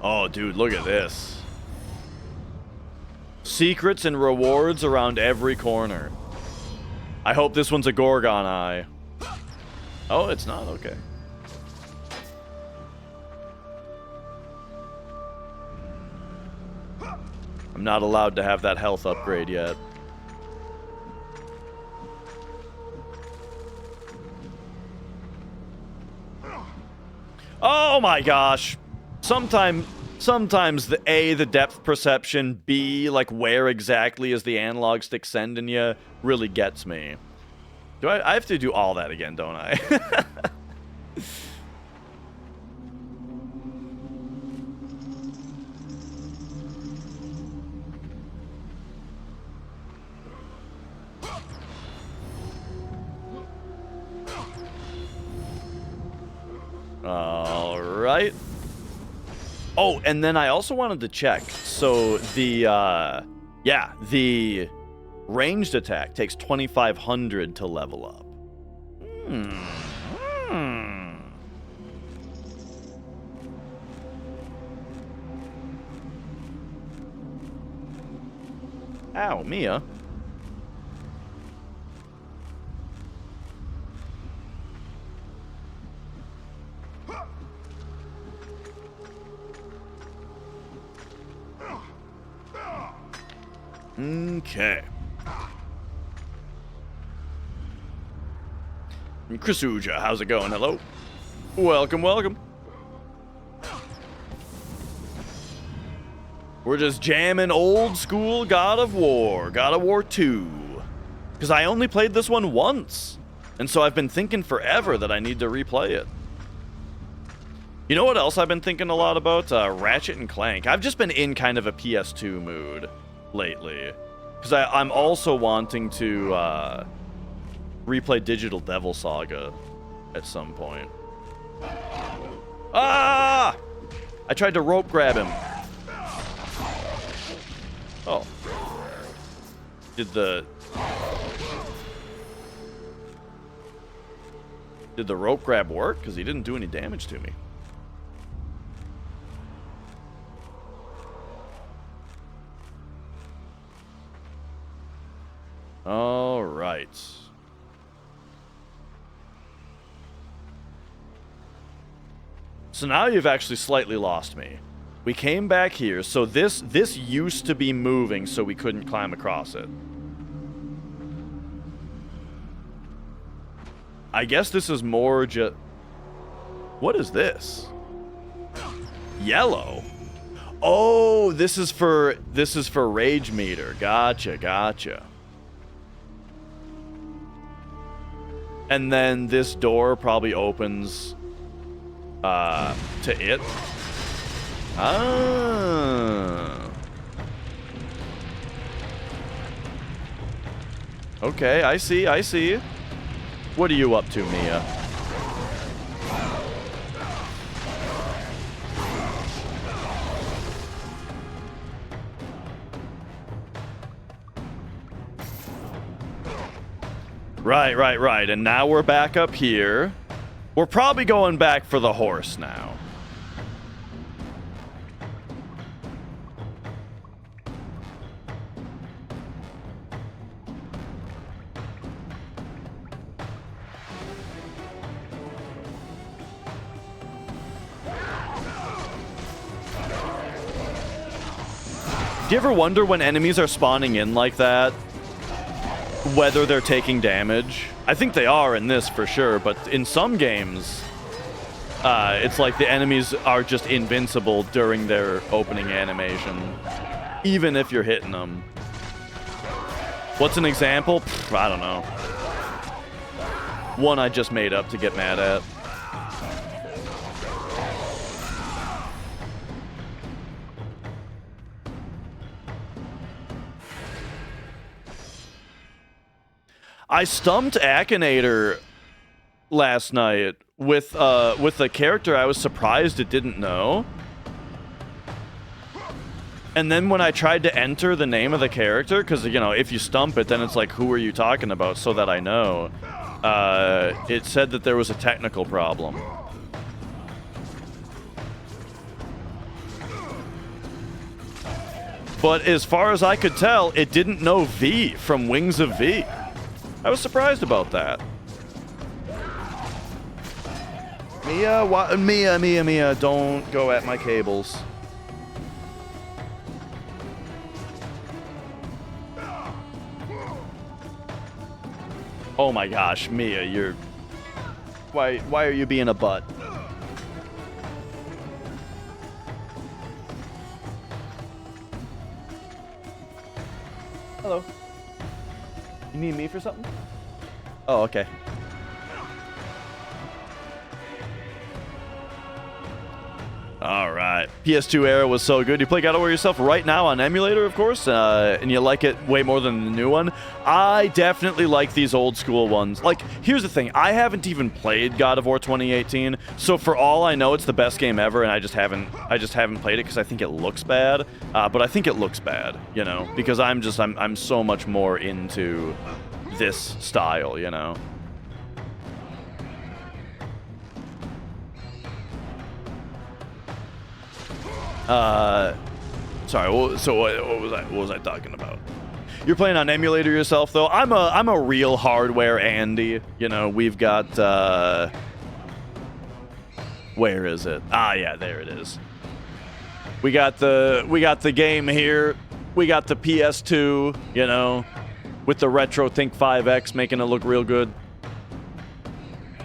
Oh, dude, look at this. Secrets and rewards around every corner. I hope this one's a Gorgon eye. Oh, it's not? Okay. I'm not allowed to have that health upgrade yet. Oh my gosh. Sometimes the depth perception, B, like where exactly is the analog stick sending you, really gets me. I have to do all that again, don't I? All right. Oh, and then I also wanted to check. So the ranged attack takes 2,500 to level up. Ow, Mia. Okay. Chrisuja, how's it going? Hello. Welcome, welcome. We're just jamming old school God of War 2. Because I only played this one once. And so I've been thinking forever that I need to replay it. You know what else I've been thinking a lot about? Ratchet and Clank. I've just been in kind of a PS2 mood lately. Because I'm also wanting to replay Digital Devil Saga at some point. Ah! I tried to rope grab him. Oh. Did the rope grab work? Because he didn't do any damage to me. All right. So now you've actually slightly lost me. We came back here, so this used to be moving, so we couldn't climb across it. I guess this is more just... What is this? Yellow? Oh, this is for rage meter. Gotcha, gotcha. And then this door probably opens to it. Ah. Okay, I see, I see. What are you up to, Mia? Right. And now we're back up here. We're probably going back for the horse now. Do you ever wonder when enemies are spawning in like that, whether they're taking damage? I think they are in this for sure, but in some games, it's like the enemies are just invincible during their opening animation, even if you're hitting them. What's an example? Pfft, I don't know. One I just made up to get mad at. I stumped Akinator last night with a character I was surprised it didn't know. And then when I tried to enter the name of the character, because, you know, if you stump it, then it's like, who are you talking about, so that I know. It said that there was a technical problem. But as far as I could tell, it didn't know V from Wings of V. I was surprised about that. Mia, don't go at my cables. Oh my gosh, Mia, you're... Why are you being a butt? Hello. You need me for something? Oh, okay. All right. PS2 era was so good. You play God of War yourself right now on emulator, of course, and you like it way more than the new one. I definitely like these old school ones. Like, here's the thing. I haven't even played God of War 2018, so for all I know, it's the best game ever, and I just haven't played it because I think it looks bad. But I think it looks bad, you know, because I'm so much more into this style, you know. Sorry. So what was I talking about? You're playing on emulator yourself, though. I'm a real hardware Andy. You know, we've got where is it? Ah, yeah, there it is. We got the game here. We got the PS2. You know, with the Retro Think 5X making it look real good.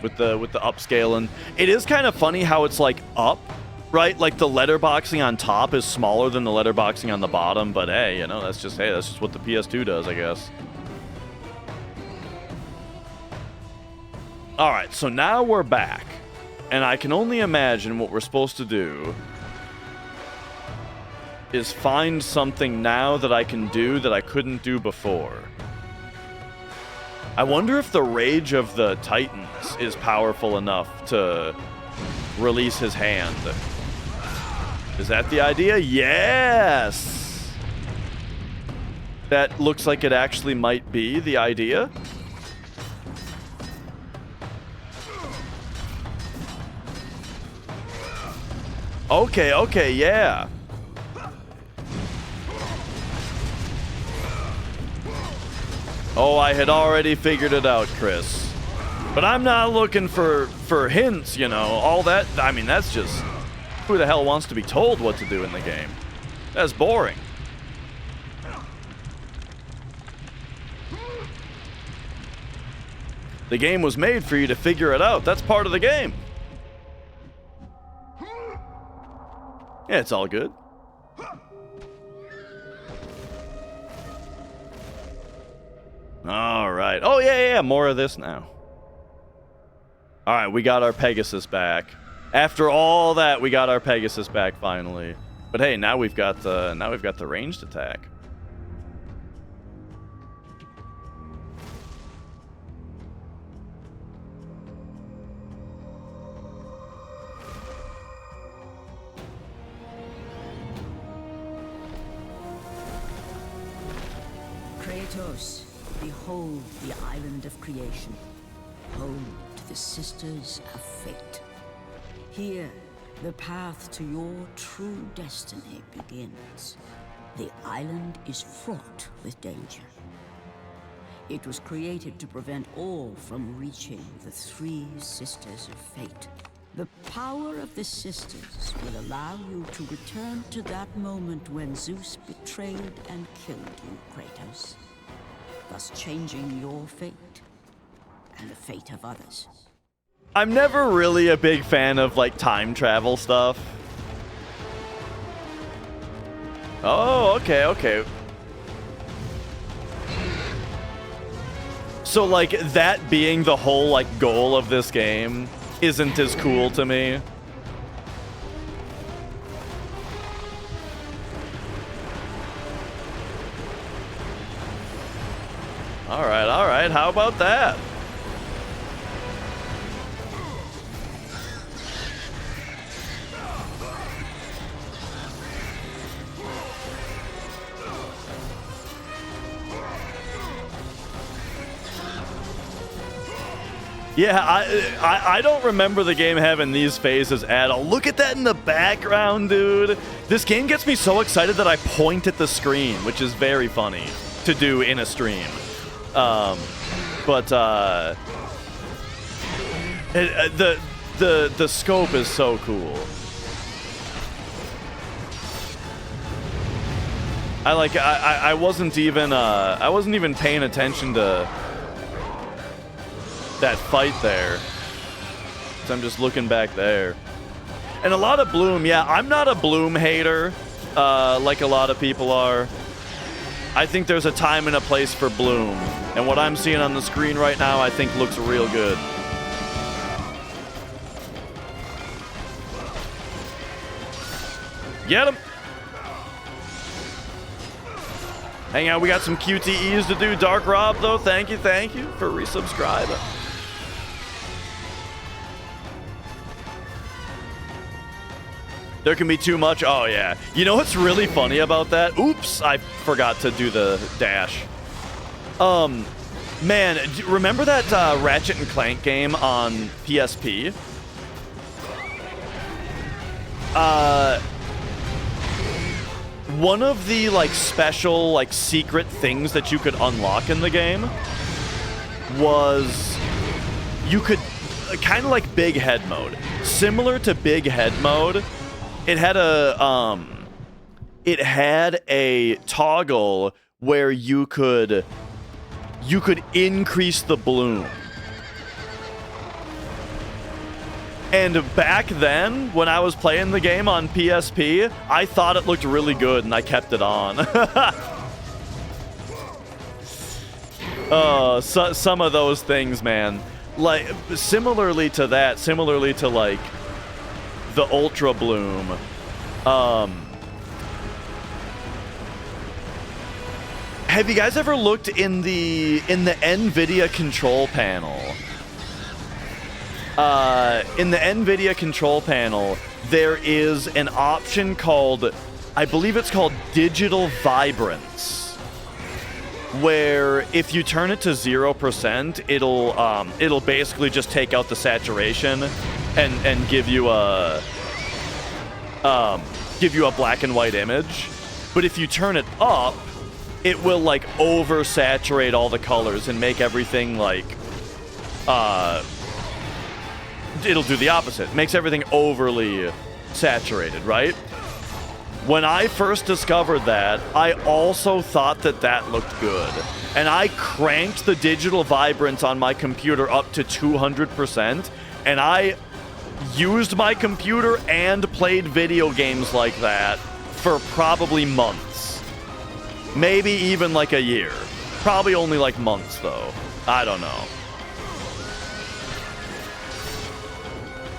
With the upscaling, it is kind of funny how it's like up. Right, like the letterboxing on top is smaller than the letterboxing on the bottom, but hey, you know, that's just what the PS2 does, I guess. All right, so now we're back, and I can only imagine what we're supposed to do is find something now that I can do that I couldn't do before. I wonder if the Rage of the Titans is powerful enough to release his hand. Is that the idea? Yes! That looks like it actually might be the idea. Okay, yeah. Oh, I had already figured it out, Chris. But I'm not looking for hints, you know. All that, I mean, that's just... Who the hell wants to be told what to do in the game? That's boring. The game was made for you to figure it out. That's part of the game. Yeah, it's all good. All right. Oh, yeah, more of this now. All right, we got our Pegasus back. After all that, we got our Pegasus back finally. But hey, now we've got the ranged attack. Kratos, behold the island of creation, home to the Sisters of Fate. Here, the path to your true destiny begins. The island is fraught with danger. It was created to prevent all from reaching the three Sisters of Fate. The power of the sisters will allow you to return to that moment when Zeus betrayed and killed you, Kratos, thus changing your fate and the fate of others. I'm never really a big fan of, like, time travel stuff. Oh, okay, okay. So, like, that being the whole, like, goal of this game isn't as cool to me. All right, how about that? Yeah, I don't remember the game having these phases at all. Look at that in the background, dude. This game gets me so excited that I point at the screen, which is very funny to do in a stream. The scope is so cool. I wasn't even paying attention to that fight there. So I'm just looking back there. And a lot of Bloom, yeah, I'm not a Bloom hater, like a lot of people are. I think there's a time and a place for Bloom. And what I'm seeing on the screen right now, I think looks real good. Get him! Hang on, we got some QTEs to do. Dark Rob, though, thank you for resubscribing. There can be too much. Oh, yeah. You know what's really funny about that? Oops, I forgot to do the dash. Man, remember that Ratchet and Clank game on PSP? One of the, like, special, like, secret things that you could unlock in the game was you could, kind of like Big Head mode. Similar to Big Head mode, it had a toggle where you could increase the bloom. And back then, when I was playing the game on PSP, I thought it looked really good and I kept it on. Some of those things, man. Like, similarly to like the Ultra Bloom. Have you guys ever looked in the NVIDIA control panel? In the NVIDIA control panel, there is an option called, I believe it's called Digital Vibrance, where if you turn it to 0%, it'll basically just take out the saturation and give you a black and white image. But if you turn it up, it will like oversaturate all the colors and make everything like it'll do the opposite. Makes everything overly saturated, right? When I first discovered that, I also thought that looked good. And I cranked the digital vibrance on my computer up to 200%, and I used my computer and played video games like that for probably months. Maybe even like a year. Probably only like months, though. I don't know.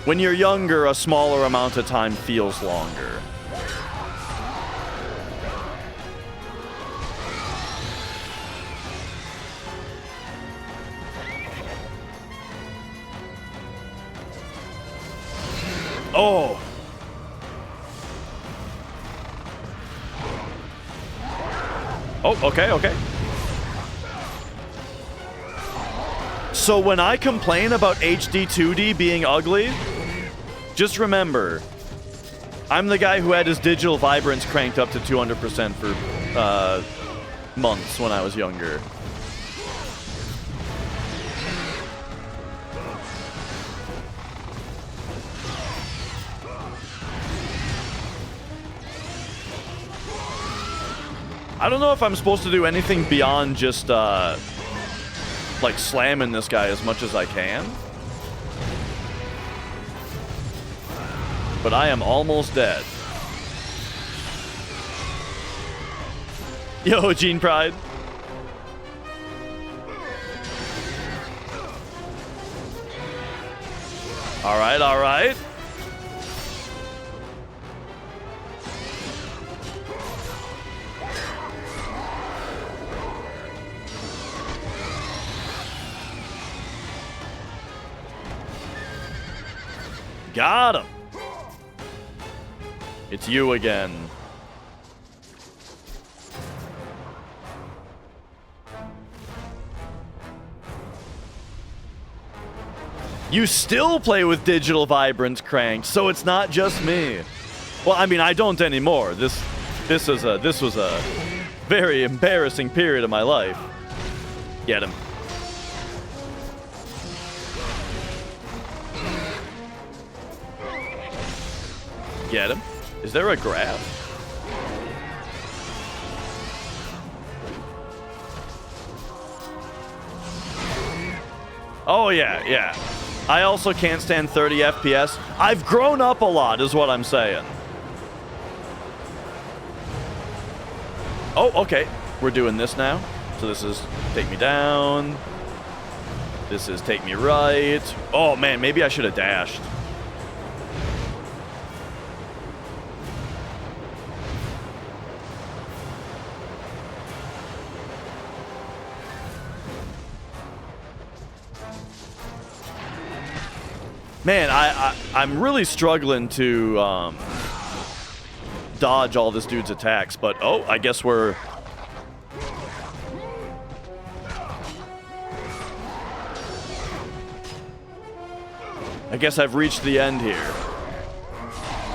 When you're younger, a smaller amount of time feels longer. Oh! Oh, okay, okay. So when I complain about HD 2D being ugly, just remember, I'm the guy who had his digital vibrance cranked up to 200% for months when I was younger. I don't know if I'm supposed to do anything beyond just, like, slamming this guy as much as I can. But I am almost dead. Yo, Gene Pride. All right, all right. Got him. It's you again. You still play with Digital Vibrance Cranked, so it's not just me. Well, I mean, I don't anymore. This was a very embarrassing period of my life. Get him. Get him. Is there a grab? Oh yeah, yeah. I also can't stand 30 FPS. I've grown up a lot, is what I'm saying. Oh, okay. We're doing this now. So this is take me down. This is take me right. Oh, man, maybe I should have dashed. Man, I'm really struggling to dodge all this dude's attacks, but oh, I guess we're... I guess I've reached the end here.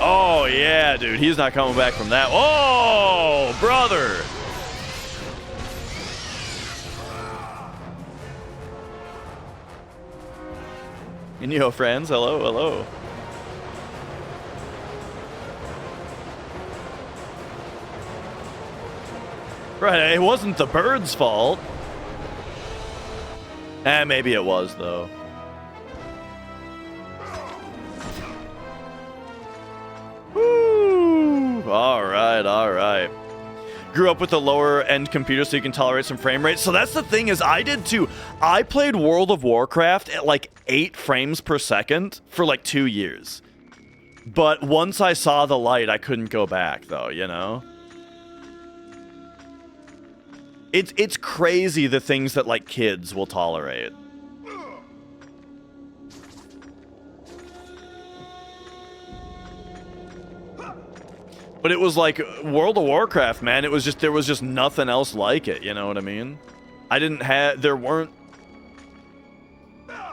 Oh, yeah, dude, he's not coming back from that. Oh, brother! And yo, friends, hello, hello. Right, it wasn't the bird's fault. Maybe it was, though. Woo! Alright, alright. Grew up with a lower end computer so you can tolerate some frame rate. So that's the thing is I did too. I played World of Warcraft at like 8 frames per second for like 2 years. But once I saw the light, I couldn't go back though, you know? It's crazy the things that like kids will tolerate. But it was like World of Warcraft, man. It was just, there was just nothing else like it. You know what I mean? There weren't,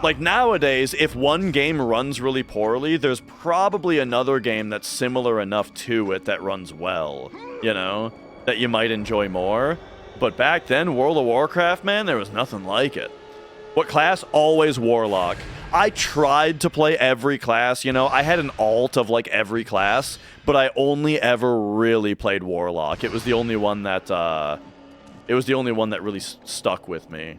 like nowadays, if one game runs really poorly, there's probably another game that's similar enough to it that runs well, you know, that you might enjoy more. But back then, World of Warcraft, man, there was nothing like it. What class? Always Warlock. I tried to play every class, you know. I had an alt of like every class, but I only ever really played Warlock. It was the only one that really stuck with me.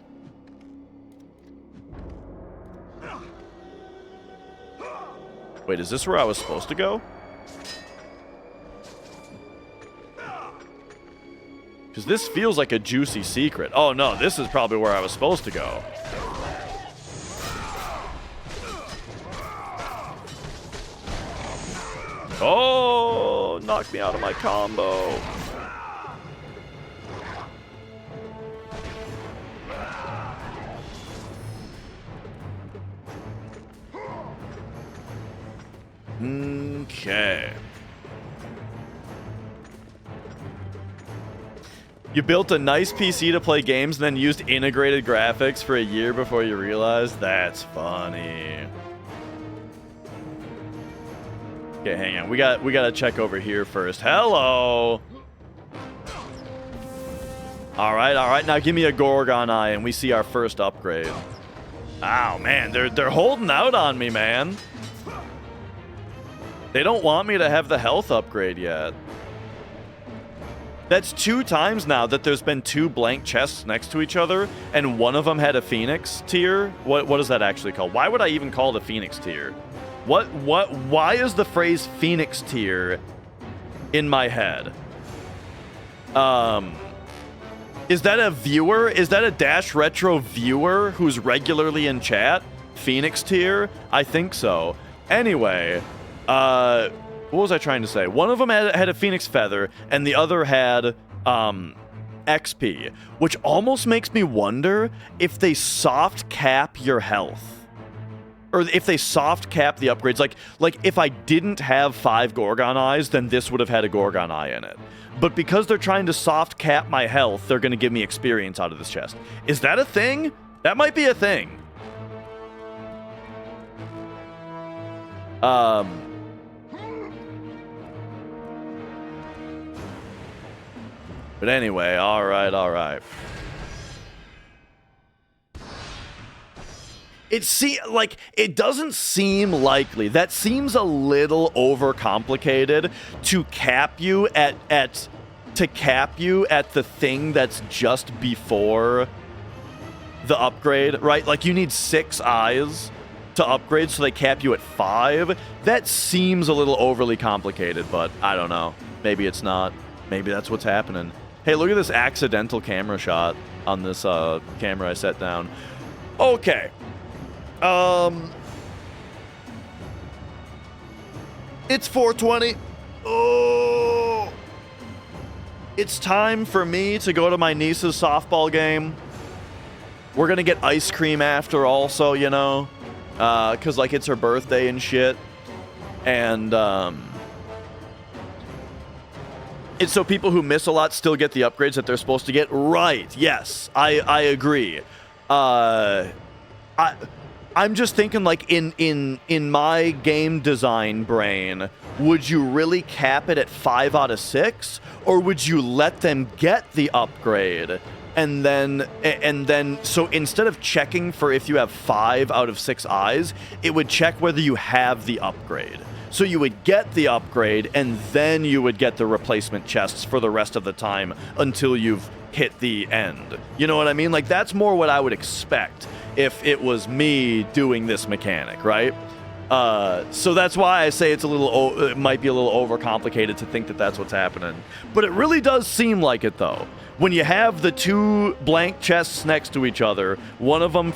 Wait, is this where I was supposed to go? Because this feels like a juicy secret. Oh no, this is probably where I was supposed to go. Oh, knocked me out of my combo. Okay. You built a nice PC to play games and then used integrated graphics for a year before you realized? That's funny. Okay, hang on. We gotta check over here first. Hello. All right. Now give me a Gorgon Eye, and we see our first upgrade. Oh man, they're holding out on me, man. They don't want me to have the health upgrade yet. That's 2 times now that there's been 2 blank chests next to each other, and one of them had a Phoenix tier. What is that actually called? Why would I even call it a Phoenix tier? Why is the phrase Phoenix tier in my head? Is that a viewer? Is that a Dash Retro viewer who's regularly in chat? Phoenix tier? I think so. Anyway, what was I trying to say? One of them had a Phoenix Feather, and the other had XP, which almost makes me wonder if they soft cap your health. Or if they soft cap the upgrades. Like if I didn't have 5 Gorgon Eyes, then this would have had a Gorgon Eye in it. But because they're trying to soft cap my health, they're going to give me experience out of this chest. Is that a thing? That might be a thing. But anyway, all right. It doesn't seem likely. That seems a little overcomplicated to cap you at the thing that's just before the upgrade, right? Like you need 6 eyes to upgrade, so they cap you at 5. That seems a little overly complicated, but I don't know. Maybe it's not. Maybe that's what's happening. Hey, look at this accidental camera shot on this camera I set down. Okay. It's 4:20. Oh. It's time for me to go to my niece's softball game. We're gonna get ice cream after also, you know. Cause like it's her birthday and shit. And it's so people who miss a lot still get the upgrades that they're supposed to get. Right, yes, I agree. I'm just thinking like in my game design brain, would you really cap it at 5 out of 6? Or would you let them get the upgrade? And then, so instead of checking for if you have 5 out of 6 eyes, it would check whether you have the upgrade. So you would get the upgrade, and then you would get the replacement chests for the rest of the time until you've hit the end. You know what I mean? Like, that's more what I would expect if it was me doing this mechanic, right? So that's why I say it might be a little overcomplicated to think that that's what's happening. But it really does seem like it, though. When you have the 2 blank chests next to each other, one of them,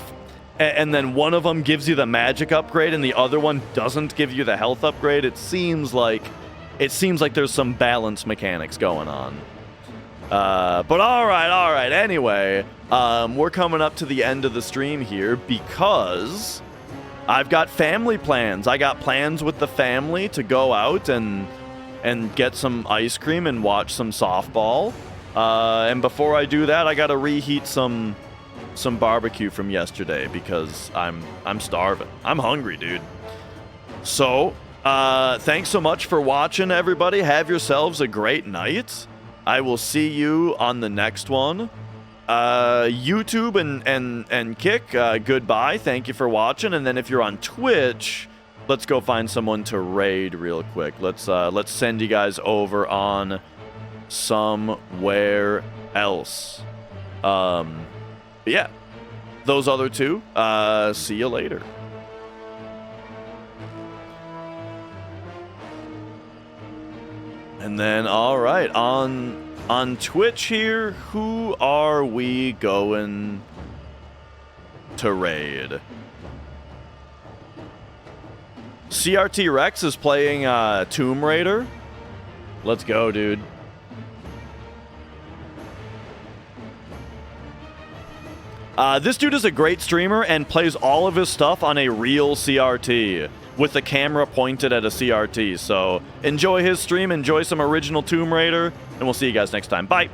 and then one of them gives you the magic upgrade, and the other one doesn't give you the health upgrade, it seems like there's some balance mechanics going on. But all right. Anyway, we're coming up to the end of the stream here because I've got family plans. I got plans with the family to go out and get some ice cream and watch some softball. And before I do that, I gotta reheat some barbecue from yesterday because I'm starving. I'm hungry, dude. So, thanks so much for watching, everybody. Have yourselves a great night. I will see you on the next one. YouTube and Kick, goodbye. Thank you for watching. And then if you're on Twitch, let's go find someone to raid real quick. Let's send you guys over on somewhere else. But yeah, those other 2. See you later. And then, all right, on Twitch here, who are we going to raid? CRT Rex is playing Tomb Raider. Let's go, dude. This dude is a great streamer and plays all of his stuff on a real CRT with the camera pointed at a CRT. So enjoy his stream, enjoy some original Tomb Raider, and we'll see you guys next time. Bye.